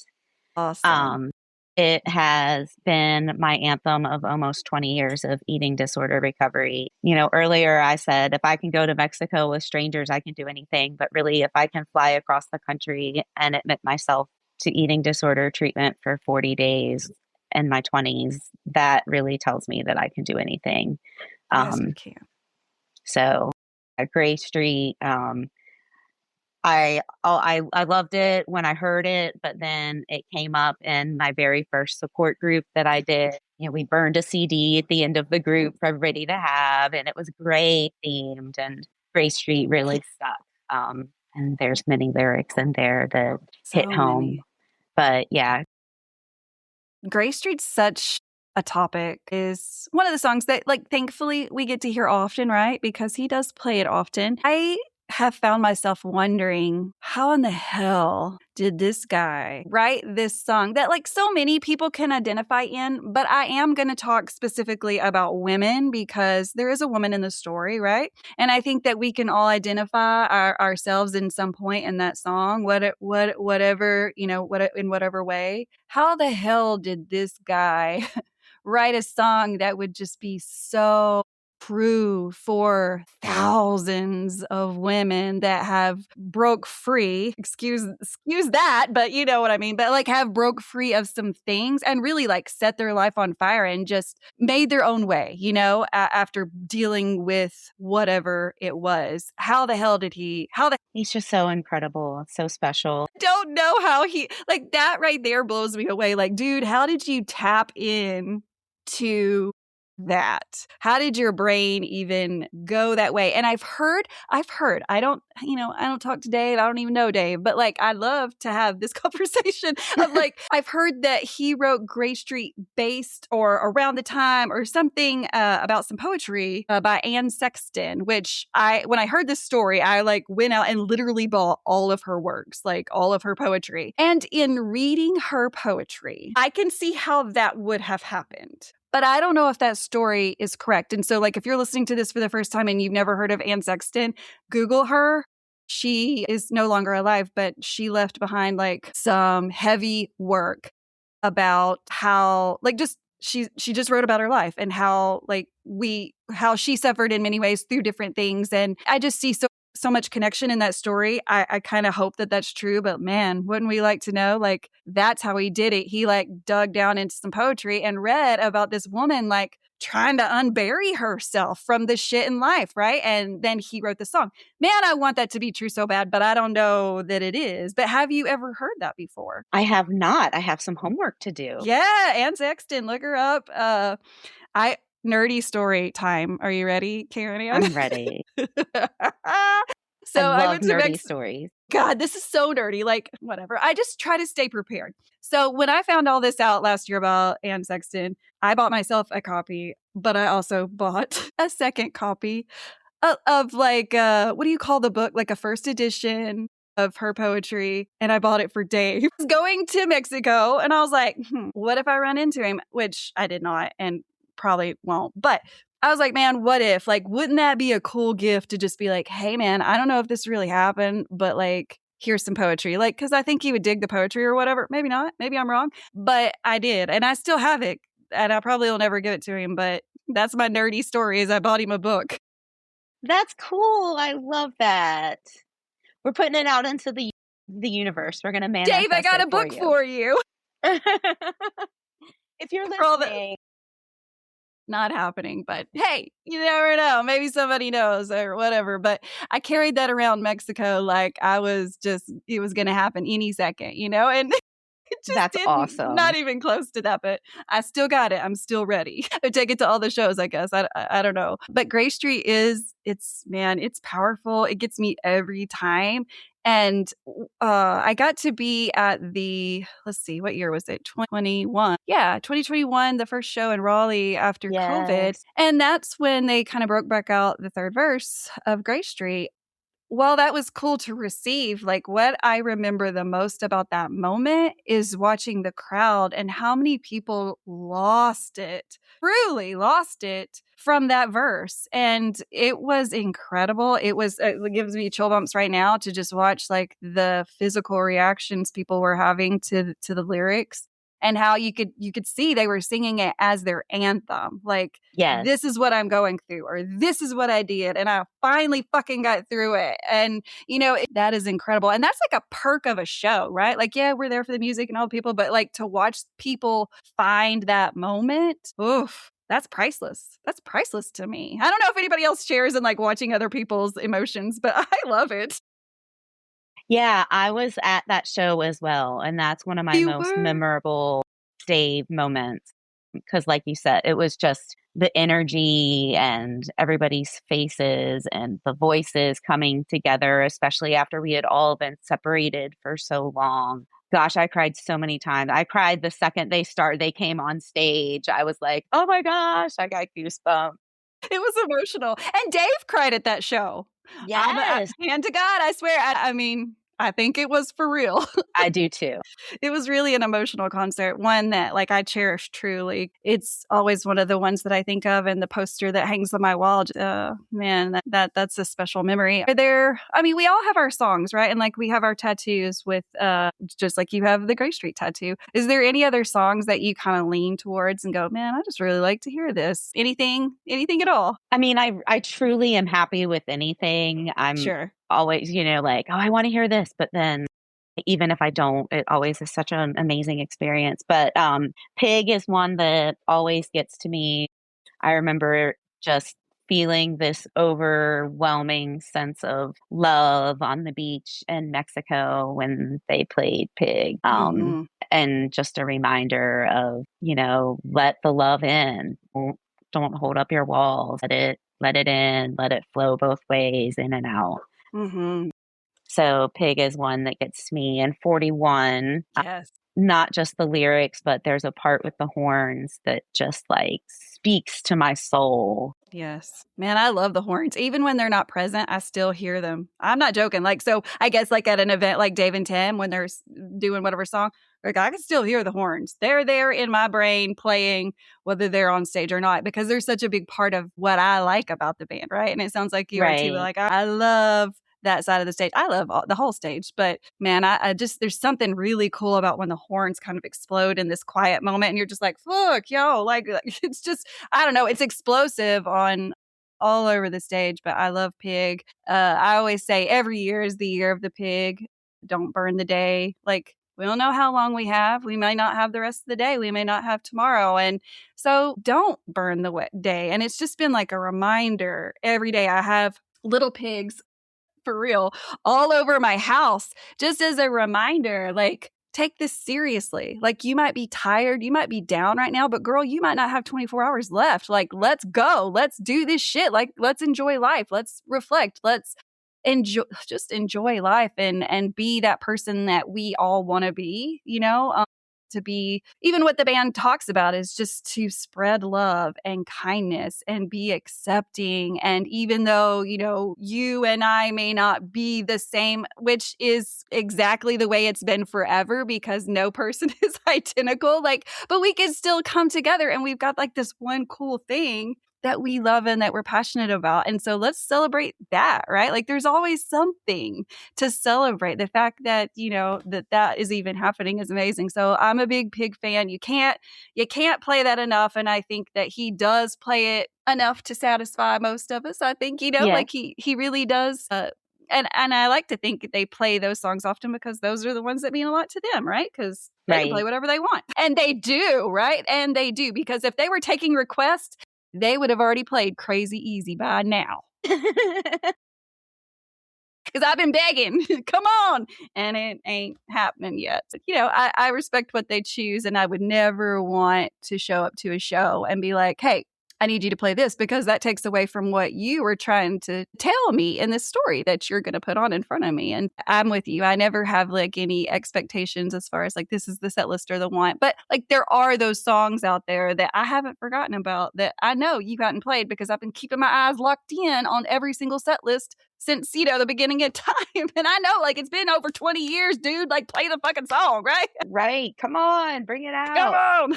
Awesome. It has been my anthem of almost 20 years of eating disorder recovery. Earlier I said, if I can go to Mexico with strangers, I can do anything. But really, if I can fly across the country and admit myself to eating disorder treatment for 40 days in my 20s, that really tells me that I can do anything. Yes, you can. So at Gray Street, I loved it when I heard it, but then it came up in my very first support group that I did. We burned a CD at the end of the group for everybody to have, and it was Gray themed, and Gray Street really stuck. And there's many lyrics in there that hit home. But yeah. Gray Street's such a topic, is one of the songs that, like, thankfully we get to hear often, right? Because he does play it often. I have found myself wondering, how in the hell did this guy write this song that, like, so many people can identify in? But I am going to talk specifically about women because there is a woman in the story, right? And I think that we can all identify ourselves in some point in that song, whatever, in whatever way. How the hell did this guy write a song that would just be so true for thousands of women that have broke free, excuse that, but you know what I mean, but like have broke free of some things and really like set their life on fire and just made their own way, after dealing with whatever it was. How the hell did He's just so incredible, so special. don't know how he, like, that right there blows me away. Like, dude, how did you tap in to that? How did your brain even go that way? And I've heard, I don't talk to Dave. I don't even know Dave, but like, I'd love to have this conversation of like, I've heard that he wrote Gray Street based or around the time or something about some poetry by Anne Sexton, which when I heard this story, I like went out and literally bought all of her works, like all of her poetry. And in reading her poetry, I can see how that would have happened. But I don't know if that story is correct. And so, like, if you're listening to this for the first time and you've never heard of Anne Sexton, Google her. She is no longer alive, but she left behind, like, some heavy work about how, like, just she just wrote about her life and how, like, how she suffered in many ways through different things. And I just see so much connection in that story. I kind of hope that that's true, but man, wouldn't we like to know? Like, that's how he did it. He like dug down into some poetry and read about this woman like trying to unbury herself from the shit in life, right? And then he wrote the song. Man, I want that to be true so bad, but I don't know that it is. But have you ever heard that before? I have not. I have some homework to do. Yeah, Anne Sexton, look her up. Nerdy story time. Are you ready, Karin Ann? I'm ready. So I I love went to nerdy stories. God, this is so nerdy. Like, whatever. I just try to stay prepared. So when I found all this out last year about Anne Sexton, I bought myself a copy, but I also bought a second copy of like, what do you call the book? Like a first edition of her poetry. And I bought it for Dave. I was going to Mexico and I was like, what if I run into him? Which I did not and probably won't. But I was like, man, what if? Like, wouldn't that be a cool gift to just be like, hey, man, I don't know if this really happened, but like, here's some poetry. Like, because I think he would dig the poetry or whatever. Maybe not. Maybe I'm wrong. But I did. And I still have it. And I probably will never give it to him. But that's my nerdy story is I bought him a book. That's cool. I love that. We're putting it out into the universe. We're going to manifest Dave, I got a book for you. If you're listening. Not happening, but hey, you never know. Maybe somebody knows or whatever. But I carried that around Mexico like it was going to happen any second, and it just That's awesome. Not even close to that, but I still got it. I'm still ready. I take it to all the shows, I guess. I don't know. But Gray Street it's powerful. It gets me every time. And I got to be at let's see, what year was it? 2021. Yeah, 2021, the first show in Raleigh after COVID. And that's when they kind of broke back out the third verse of Gray Street. Well, that was cool to receive. Like, what I remember the most about that moment is watching the crowd and how many people lost it, truly lost it from that verse. And it was incredible. It gives me chill bumps right now to just watch like the physical reactions people were having to the lyrics. And how you could see they were singing it as their anthem. Like, yes, this is what I'm going through, or this is what I did. And I finally fucking got through it. And, that is incredible. And that's like a perk of a show, right? Like, yeah, we're there for the music and all the people, but like to watch people find that moment, oof. That's priceless. That's priceless to me. I don't know if anybody else shares in like watching other people's emotions, but I love it. Yeah, I was at that show as well. And that's one of my most memorable Dave moments. Because like you said, it was just the energy and everybody's faces and the voices coming together, especially after we had all been separated for so long. Gosh, I cried so many times. I cried the second they came on stage. I was like, oh my gosh, I got goosebumps. It was emotional. And Dave cried at that show. Yes, Hand to God, I swear. I mean, I think it was for real. I do too. It was really an emotional concert, one that like I cherish truly. It's always one of the ones that I think of, and the poster that hangs on my wall. Man, that's a special memory. Are there? I mean, we all have our songs, right? And like we have our tattoos with, just like you have the Gray Street tattoo. Is there any other songs that you kind of lean towards and go, man, I just really like to hear this? Anything at all? I mean, I truly am happy with anything. I'm Sure. always, like, oh, I want to hear this, but then even if I don't, it always is such an amazing experience. But Pig is one that always gets to me. I remember just feeling this overwhelming sense of love on the beach in Mexico when they played Pig. Mhm. And just a reminder of, let the love in. Don't hold up your walls. Let it in, let it flow both ways, in and out. Mhm. So Pig is one that gets me. And 41, Yes. not just the lyrics, but there's a part with the horns that just like speaks to my soul. Yes. Man, I love the horns. Even when they're not present, I still hear them. I'm not joking. Like, so I guess like at an event like Dave and Tim, when they're doing whatever song, like I can still hear the horns. They're there in my brain playing, whether they're on stage or not, because they're such a big part of what I like about the band, right? And it sounds like you are too. Right. Like, I love that side of the stage. I love the whole stage, but man, I just, there's something really cool about when the horns kind of explode in this quiet moment and you're just like, fuck, yo, like it's just, I don't know, it's explosive on all over the stage, but I love Pig. I always say every year is the year of the pig. Don't burn the day. Like, we don't know how long we have. We may not have the rest of the day. We may not have tomorrow. And so don't burn the day. And it's just been like a reminder every day. I have little pigs for real all over my house just as a reminder, like, take this seriously. Like, you might be tired, you might be down right now, but girl, you might not have 24 hours left. Like, let's go, let's do this shit. Like, let's enjoy life, let's reflect, let's enjoy life and be that person that we all want to be, to be, even what the band talks about is just to spread love and kindness and be accepting. And even though, you and I may not be the same, which is exactly the way it's been forever because no person is identical, like, but we can still come together and we've got like this one cool thing that we love and that we're passionate about. And so let's celebrate that, right? Like there's always something to celebrate. The fact that, that is even happening is amazing. So I'm a big Pig fan. You can't play that enough. And I think that he does play it enough to satisfy most of us. I think, Yeah. like he really does. And I like to think they play those songs often because those are the ones that mean a lot to them, right? Because they can play whatever they want. And they do, right? And they do. Because if they were taking requests, they would have already played Crazy Easy by now. Because I've been begging, come on. And it ain't happening yet. But, I respect what they choose. And I would never want to show up to a show and be like, hey, I need you to play this, because that takes away from what you were trying to tell me in this story that you're going to put on in front of me. And I'm with you. I never have like any expectations as far as like, this is the set list or the one, but like there are those songs out there that I haven't forgotten about that I know you hadn't played because I've been keeping my eyes locked in on every single set list since, the beginning of time. And I know like it's been over 20 years, dude, like play the fucking song, right? Right. Come on, bring it out. Come on.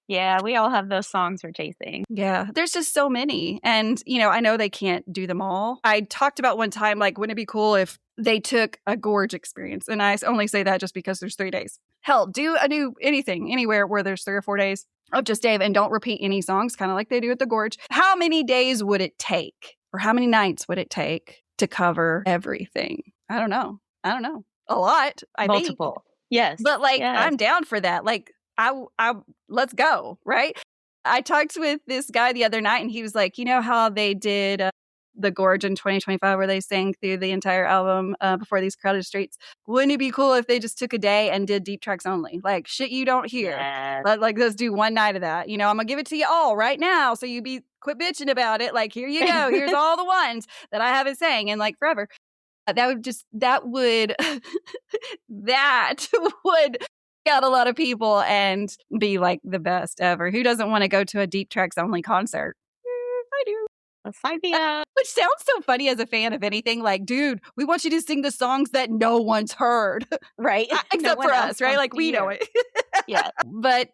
Yeah, we all have those songs we're chasing. Yeah, there's just so many. And, I know they can't do them all. I talked about one time, like, wouldn't it be cool if they took a gorge experience? And I only say that just because there's 3 days. Hell, do anything, anywhere where there's 3 or 4 days of just Dave and don't repeat any songs, kind of like they do at the gorge. How many days would it take? Or how many nights would it take to cover everything? I don't know. A lot, I think. Multiple. Yes. But like, yes. I'm down for that. Like, I let's go, right? I talked with this guy the other night and he was like, you know how they did the Gorge in 2025 where they sang through the entire album Before These Crowded Streets? Wouldn't it be cool if they just took a day and did deep tracks only? Like shit you don't hear. Yes. Like let's do one night of that. I'm gonna give it to you all right now. So you quit bitching about it. Like, here you go. Here's all the ones that I haven't sang in like forever. that would that would get a lot of people and be like the best ever. Who doesn't want to go to a Deep Tracks only concert? I do. Sign me up. Which sounds so funny as a fan of anything. Like, dude, we want you to sing the songs that no one's heard. Right. Except No for us, right? Like, we know it. Yeah. But,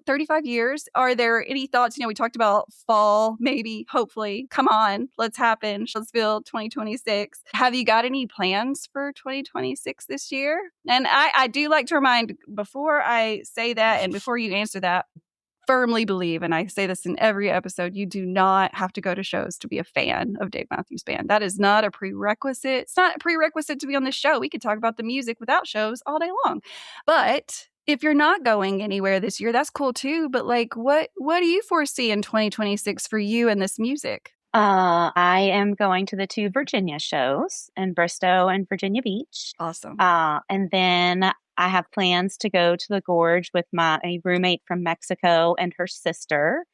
35 years, are there any thoughts? We talked about fall, maybe, hopefully. Come on, let's happen. Charlottesville 2026. Have you got any plans for 2026 this year? And I do like to remind, before I say that and before you answer that, firmly believe, and I say this in every episode, you do not have to go to shows to be a fan of Dave Matthews Band. That is not a prerequisite. It's not a prerequisite to be on the show. We could talk about the music without shows all day long. But if you're not going anywhere this year, that's cool too. But like, what do you foresee in 2026 for you and this music? I am going to the 2 Virginia shows in Bristow and Virginia Beach. Awesome. And then I have plans to go to the Gorge with my roommate from Mexico and her sister.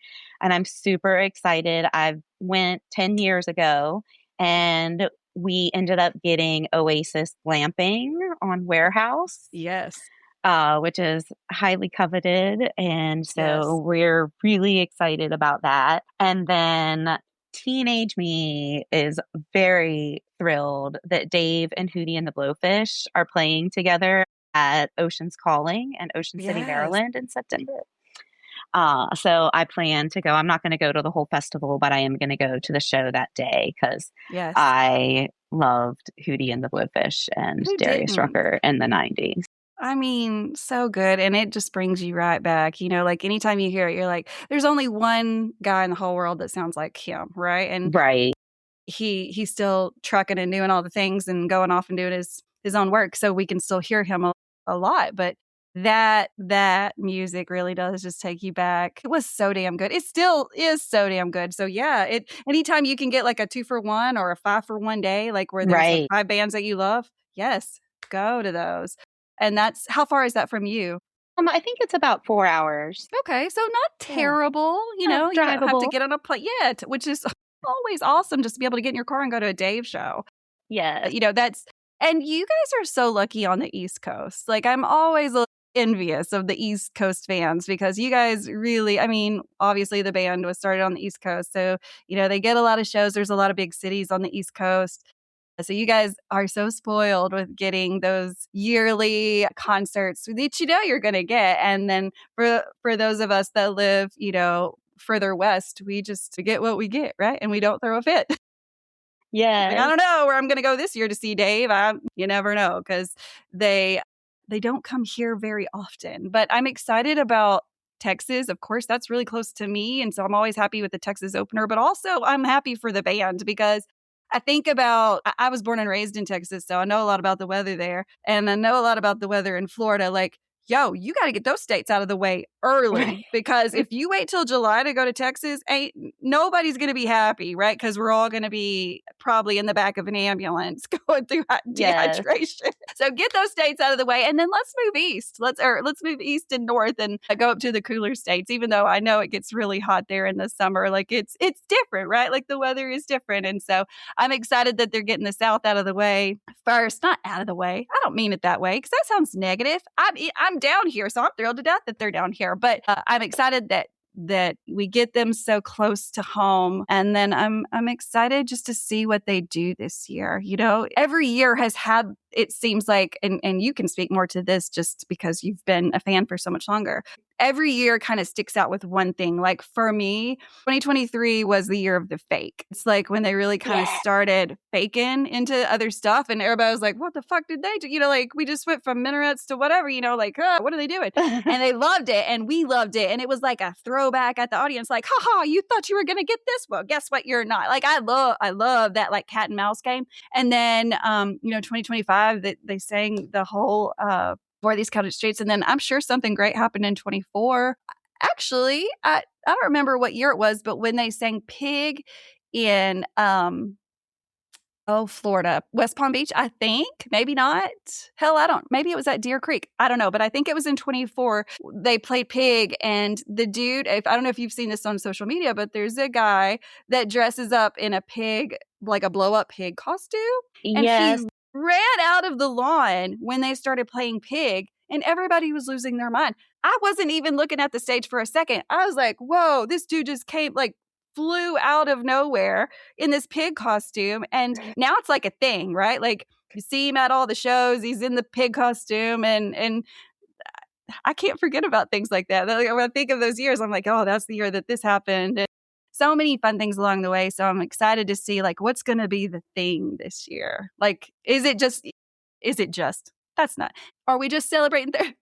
And I'm super excited. I went 10 years ago and we ended up getting Oasis glamping on Warehouse. Yes. Which is highly coveted. And so Yes. we're really excited about that. And then teenage me is very thrilled that Dave and Hootie and the Blowfish are playing together at Ocean's Calling in Ocean City, Yes. Maryland in September. So I plan to go. I'm not going to go to the whole festival, but I am going to go to the show that day because Yes. I loved Hootie and the Blowfish and Who Darius didn't? Rucker in the 90s. I mean, so good. And it just brings you right back. Like anytime you hear it, you're like, there's only one guy in the whole world that sounds like him, right? And Right. he's still trucking and doing all the things and going off and doing his own work. So we can still hear him a lot. But that music really does just take you back. It was so damn good. It still is so damn good. So yeah, anytime you can get like a 2-for-1 or a 5-for-1 day, like where there's like 5 bands that you love, yes, go to those. And how far is that from you? I think it's about 4 hours. Okay, so not terrible. You don't have to drivable. get on a plane yet, which is always awesome just to be able to get in your car and go to a Dave show. Yeah. And you guys are so lucky on the East Coast. Like, I'm always envious of the East Coast fans because you guys really, obviously the band was started on the East Coast. So, they get a lot of shows. There's a lot of big cities on the East Coast. So you guys are so spoiled with getting those yearly concerts that you're going to get. And then for those of us that live, further west, we just get what we get, right? And we don't throw a fit. Yeah. Like, I don't know where I'm going to go this year to see Dave. You never know because they don't come here very often. But I'm excited about Texas. Of course, that's really close to me. And so I'm always happy with the Texas opener. But also I'm happy for the band because I think about, I was born and raised in Texas, so I know a lot about the weather there. And I know a lot about the weather in Florida. Like, yo, you got to get those states out of the way early because if you wait till July to go to Texas, nobody's going to be happy, right? Because we're all going to be probably in the back of an ambulance going through dehydration. So get those states out of the way, and then let's move east. Let's move east and north and go up to the cooler states. Even though I know it gets really hot there in the summer, like it's different, right? Like the weather is different, and so I'm excited that they're getting the South out of the way first. Not out of the way. I don't mean it that way because that sounds negative. I'm down here, so I'm thrilled to death that they're down here. But I'm excited that we get them so close to home, and then I'm excited just to see what they do this year. Every year has had, it seems like, and you can speak more to this just because you've been a fan for so much longer. Every year kind of sticks out with one thing. Like for me, 2023 was the year of the fake. It's like when they really kind of started faking into other stuff, and everybody was like, what the fuck did they do? Like we just went from minarets to whatever, what are they doing? And they loved it, and we loved it. And it was like a throwback at the audience, like, haha, you thought you were going to get this? Well, guess what? You're not. Like, I love that like cat and mouse game. And then, 2025, that they sang the whole, For These Crowded Streets. And then I'm sure something great happened in 24. Actually, I don't remember what year it was, but when they sang Pig in Florida, West Palm Beach, I think. Maybe not. Hell, maybe it was at Deer Creek. I don't know, but I think it was in 24. They played Pig, and the dude, I don't know if you've seen this on social media, but there's a guy that dresses up in a pig, like a blow-up pig costume. And yes. ran out of the lawn when they started playing Pig, and everybody was losing their mind. I wasn't even looking at the stage for a second. I was like, whoa, this dude just came, like, flew out of nowhere in this pig costume. And now it's like a thing, right? Like, you see him at all the shows, he's in the pig costume, and I can't forget about things like that. Like, when I think of those years, I'm like, oh, that's the year that this happened. And so many fun things along the way. So I'm excited to see, like, what's going to be the thing this year. Like, is it just, that's not, are we just celebrating 35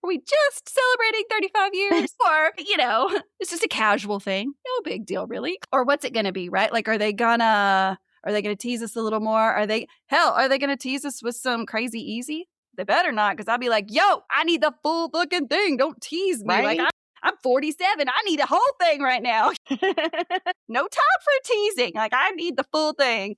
years? Or, it's just a casual thing. No big deal, really. Or what's it going to be, right? Like, are they going to tease us a little more? Are they going to tease us with some crazy easy? They better not, because I'll be like, yo, I need the full fucking thing. Don't tease me. Right? Like, I'm 47. I need a whole thing right now. No time for teasing. Like, I need the full thing.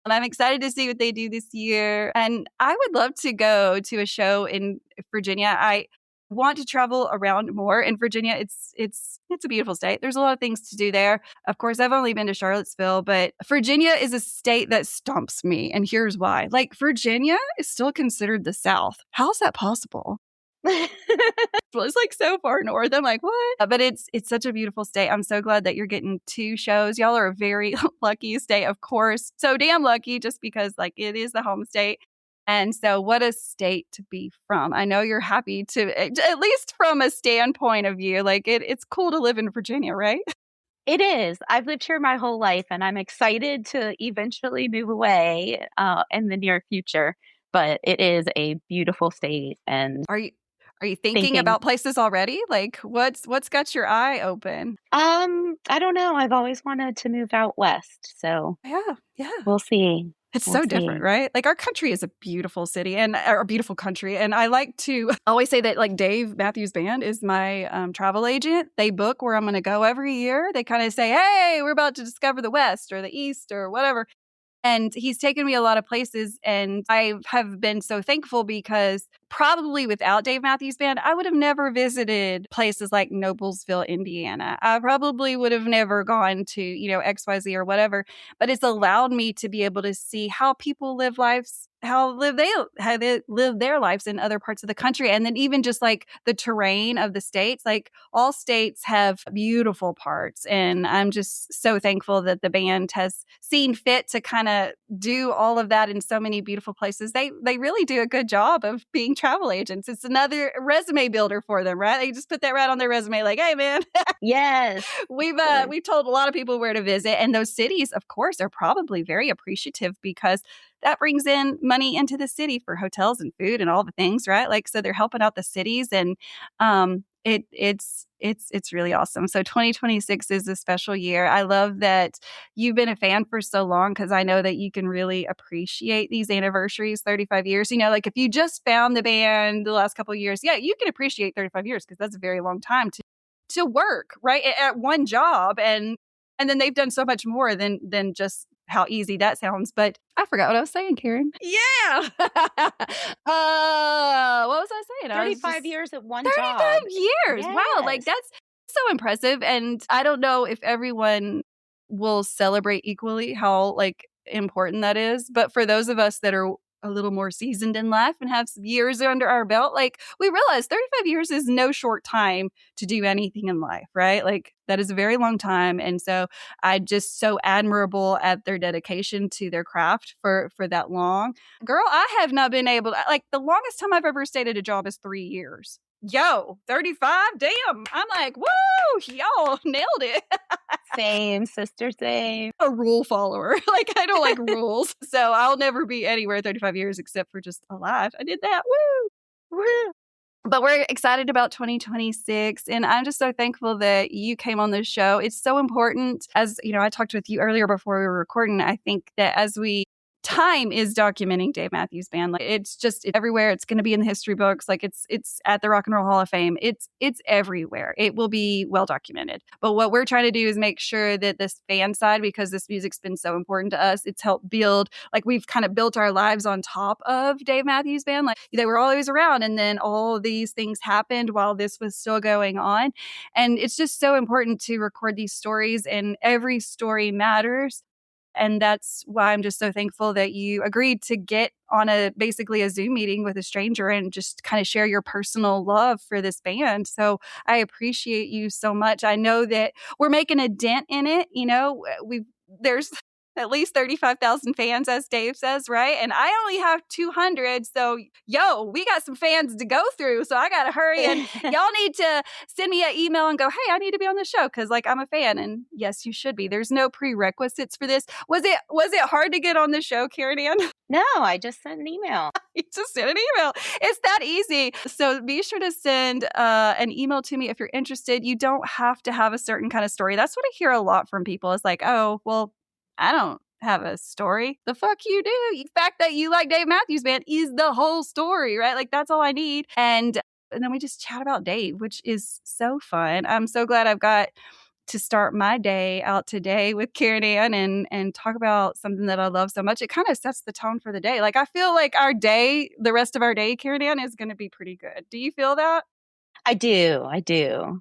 And I'm excited to see what they do this year. And I would love to go to a show in Virginia. I want to travel around more in Virginia. It's a beautiful state. There's a lot of things to do there. Of course, I've only been to Charlottesville, but Virginia is a state that stumps me. And here's why. Like, Virginia is still considered the South. How is that possible? Well, it's like so far north. I'm like, what? But it's such a beautiful state. I'm so glad that you're getting 2 shows. Y'all are a very lucky state, of course. So damn lucky, just because, like, it is the home state. And so what a state to be from. I know you're happy to, at least from a standpoint of view, like, it's cool to live in Virginia, right? It is. I've lived here my whole life, and I'm excited to eventually move away in the near future. But it is a beautiful state, and Are you thinking about places already? Like, what's got your eye open? I don't know. I've always wanted to move out west, so Yeah. we'll see. It's We'll so different, see. right? Like, our country is a beautiful city or a beautiful country. And I like to always say that, like, Dave Matthews Band is my travel agent. They book where I'm going to go every year. They kind of say, hey, we're about to discover the West or the East or whatever. And he's taken me a lot of places, and I have been so thankful, because probably without Dave Matthews Band, I would have never visited places like Noblesville, Indiana. I probably would have never gone to, XYZ or whatever, but it's allowed me to be able to see how people live lives, how they live their lives in other parts of the country. And then even just like the terrain of the states, like, all states have beautiful parts. And I'm just so thankful that the band has seen fit to kind of do all of that in so many beautiful places. They really do a good job of being travel agents. It's another resume builder for them, right? They just put that right on their resume, like, hey, man. Yes. We've told a lot of people where to visit, and those cities, of course, are probably very appreciative, because that brings in money into the city for hotels and food and all the things, right? Like, so they're helping out the cities, and it's really awesome. So 2026 is a special year. I love that you've been a fan for so long, because I know that you can really appreciate these anniversaries, 35 years. Like, if you just found the band the last couple of years, yeah, you can appreciate 35 years, because that's a very long time to work, right, at one job. And then they've done so much more than just how easy that sounds. But I forgot what I was saying, Karin. Yeah. What was I saying? 35 years at one 35 job. years. Wow. Like, Yes. that's so impressive. And I don't know if everyone will celebrate equally how, like, important that is. But for those of us that are a little more seasoned in life and have some years under our belt, like, we realize 35 years is no short time to do anything in life, right? Like, that is a very long time. And so I just so admirable at their dedication to their craft for that long. Girl, I have not been able to, like, the longest time I've ever stayed at a job is 3 years. Yo, 35, damn. I'm like, woo, y'all nailed it. Same, sister, same. A rule follower. Like, I don't like rules. So I'll never be anywhere 35 years except for just alive. I did that. Woo. Woo. But we're excited about 2026. And I'm just so thankful that you came on this show. It's so important. As I talked with you earlier before we were recording. I think that time is documenting Dave Matthews Band. Like, it's everywhere. It's going to be in the history books. Like, it's at the Rock and Roll Hall of Fame. It's everywhere. It will be well documented. But what we're trying to do is make sure that this fan side, because this music's been so important to us, it's helped build, like, we've kind of built our lives on top of Dave Matthews Band. Like, they were always around, and then all these things happened while this was still going on. And it's just so important to record these stories, and every story matters. And that's why I'm just so thankful that you agreed to get on basically a Zoom meeting with a stranger and just kind of share your personal love for this band. So I appreciate you so much. I know that we're making a dent in it. There's at least 35,000 fans, as Dave says, right? And I only have 200. So, we got some fans to go through. So I got to hurry. And y'all need to send me an email and go, hey, I need to be on the show because, I'm a fan. And yes, you should be. There's no prerequisites for this. Was it hard to get on the show, Karin Ann? No, I just sent an email. You just send an email. It's that easy. So be sure to send an email to me if you're interested. You don't have to have a certain kind of story. That's what I hear a lot from people. It's like, oh, well, I don't have a story. The fuck you do. The fact that you like Dave Matthews Band is the whole story, right? Like, that's all I need. And then we just chat about Dave, which is so fun. I'm so glad I've got to start my day out today with Karin Ann and talk about something that I love so much. It kind of sets the tone for the day. Like, I feel like the rest of our day, Karin Ann, is going to be pretty good. Do you feel that? I do.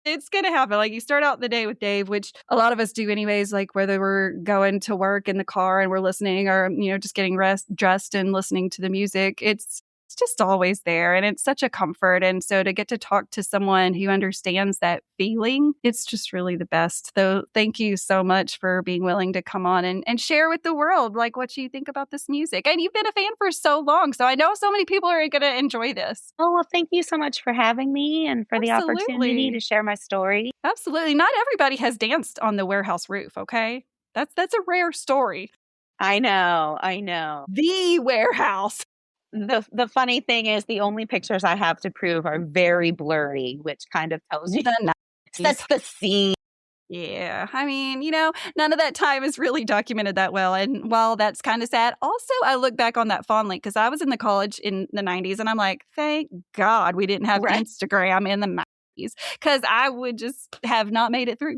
It's going to happen. Like, you start out the day with Dave, which a lot of us do anyways, like whether we're going to work in the car and we're listening or, just getting dressed and listening to the music. It's just always there. And it's such a comfort. And so to get to talk to someone who understands that feeling, it's just really the best. So thank you so much for being willing to come on and share with the world, like, what you think about this music. And you've been a fan for so long. So I know so many people are going to enjoy this. Oh, well, thank you so much for having me and for the opportunity Absolutely. to share my story. Absolutely. Not everybody has danced on the warehouse roof, okay? That's a rare story. I know. The warehouse. The funny thing is the only pictures I have to prove are very blurry, which kind of tells you The 90s. sets the scene. Yeah. I mean, none of that time is really documented that well. And while that's kind of sad, also I look back on that fondly because I was in the college in the 90s and I'm like, thank God we didn't have Right. Instagram in the 90s because I would just have not made it through.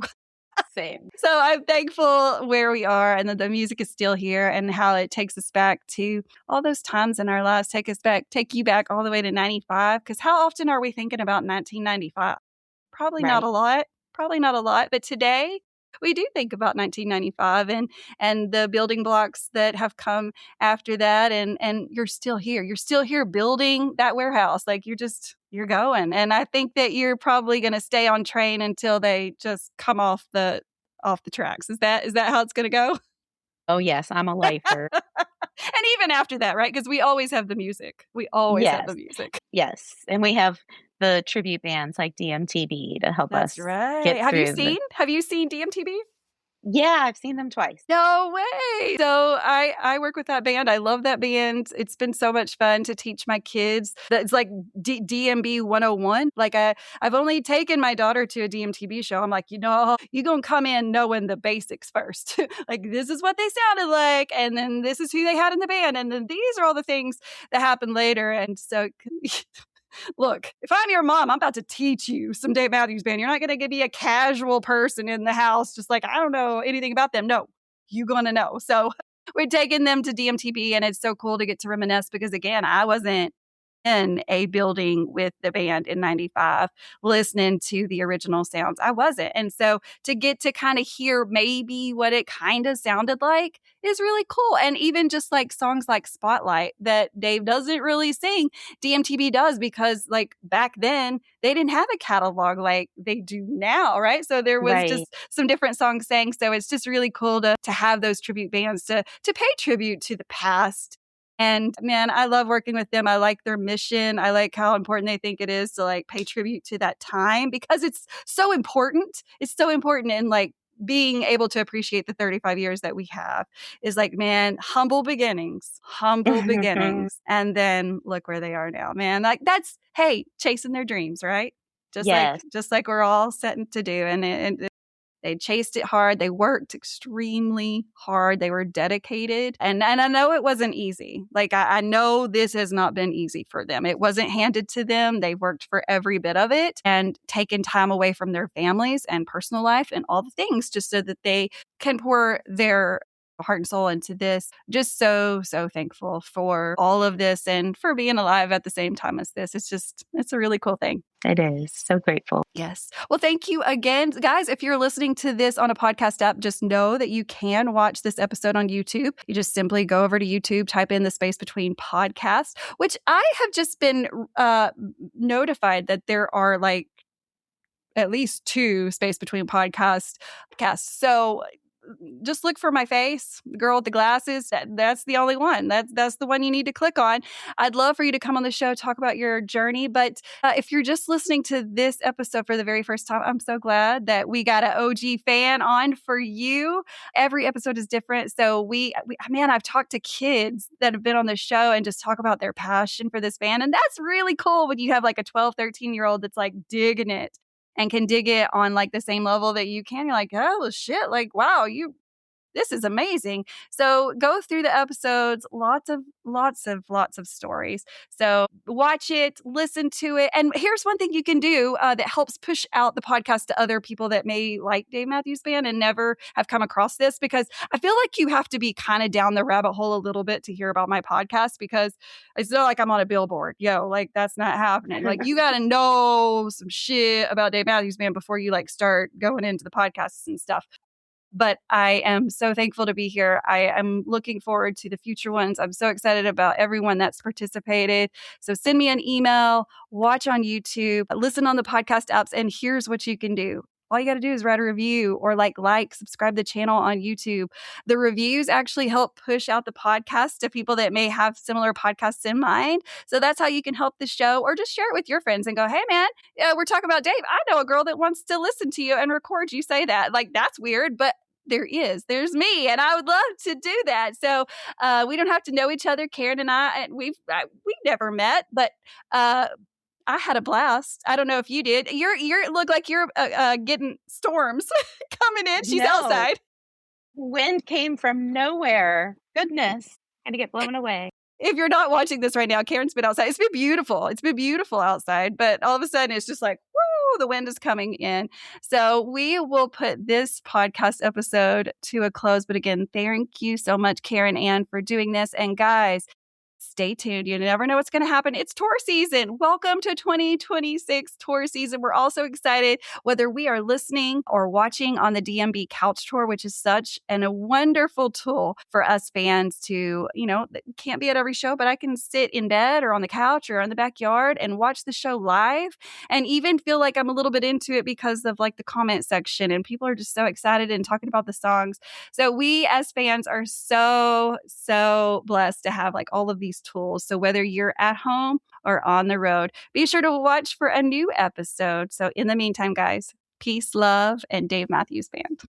Same. So I'm thankful where we are and that the music is still here and how it takes us back to all those times in our lives, take you back all the way to 95. Because how often are we thinking about 1995? Probably not Right. a lot. Probably not a lot. But today we do think about 1995 and the building blocks that have come after that. And you're still here. You're still here building that warehouse. Like, you're going. And I think that you're probably going to stay on train until they just come off the tracks. Is that how it's going to go? Oh, yes, I'm a lifer. And even after that, right? Because we always have the music. We always have the Yes. music. Yes. And we have the tribute bands like DMTB to help That's us right. get Have you through. seen DMTB? Yeah, I've seen them twice. No way. So I work with that band. I love that band. It's been so much fun to teach my kids. That's like DMB 101. Like, I've only taken my daughter to a DMTB show. I'm like, you're going to come in knowing the basics first. Like, this is what they sounded like. And then this is who they had in the band. And then these are all the things that happened later. And so look, if I'm your mom, I'm about to teach you some Dave Matthews Band. You're not going to be a casual person in the house just like, I don't know anything about them. No, you're going to know. So we're taking them to DMTB, and it's so cool to get to reminisce because, again, I wasn't in a building with the band in 95 listening to the original sounds. I wasn't. And so to get to kind of hear maybe what it kind of sounded like is really cool. And even just like songs like Spotlight that Dave doesn't really sing, DMTB does because, like, back then they didn't have a catalog like they do now, right? So there was Right. just some different songs sang. So it's just really cool to have those tribute bands to pay tribute to the past. And man, I love working with them. I like their mission. I like how important they think it is to, like, pay tribute to that time because it's so important. It's so important in, like, being able to appreciate the 35 years that we have is like, man, humble beginnings. And then look where they are now, man. Like, that's, hey, chasing their dreams, right? Yes. Just like we're all setting to do. And they chased it hard. They worked extremely hard. They were dedicated. And I know it wasn't easy. Like, I know this has not been easy for them. It wasn't handed to them. They worked for every bit of it and taken time away from their families and personal life and all the things just so that they can pour their heart and soul into this. Just so thankful for all of this and for being alive at the same time as this. It's a really cool thing. It is. So grateful. Yes. Well, thank you again. Guys, if you're listening to this on a podcast app, just know that you can watch this episode on YouTube. You just simply go over to YouTube, type in the space between podcasts, which I have just been notified that there are like at least 2 space between podcasts. So just look for my face, the girl with the glasses. That's the only one. That's the one you need to click on. I'd love for you to come on the show, talk about your journey. But if you're just listening to this episode for the very first time, I'm so glad that we got an OG fan on for you. Every episode is different. So man, I've talked to kids that have been on the show and just talk about their passion for this band. And that's really cool when you have like a 12, 13-year-old that's like digging it and can dig it on like the same level that you can. You're like, oh shit, like, wow, this is amazing. So go through the episodes, lots of stories. So watch it, listen to it. And here's one thing you can do that helps push out the podcast to other people that may like Dave Matthews Band and never have come across this, because I feel like you have to be kind of down the rabbit hole a little bit to hear about my podcast, because it's not like I'm on a billboard. Like that's not happening. Like you got to know some shit about Dave Matthews Band before you like start going into the podcasts and stuff. But I am so thankful to be here. I am looking forward to the future ones. I'm so excited about everyone that's participated. So send me an email, watch on YouTube, listen on the podcast apps, and here's what you can do. All you got to do is write a review or subscribe the channel on YouTube. The reviews actually help push out the podcast to people that may have similar podcasts in mind. So that's how you can help the show, or just share it with your friends and go, hey, man, we're talking about Dave. I know a girl that wants to listen to you and record you say that. Like, that's weird, but there's me, and I would love to do that. So we don't have to know each other. Karin and I, we never met, but I had a blast. I don't know if you did. You look like you're getting storms coming in. She's outside. Wind came from nowhere. Goodness. Had to get blown away. If you're not watching this right now, Karin's been outside. It's been beautiful. It's been beautiful outside, but all of a sudden it's just like, woo, the wind is coming in. So we will put this podcast episode to a close. But again, thank you so much, Karin Ann, for doing this. And guys, stay tuned. You never know what's going to happen. It's tour season. Welcome to 2026 tour season. We're also excited whether we are listening or watching on the DMB Couch Tour, which is such a wonderful tool for us fans to, can't be at every show, but I can sit in bed or on the couch or in the backyard and watch the show live and even feel like I'm a little bit into it because of like the comment section, and people are just so excited and talking about the songs. So we as fans are so blessed to have like all of these tools. So whether you're at home or on the road, be sure to watch for a new episode. So in the meantime, guys, peace, love, and Dave Matthews Band.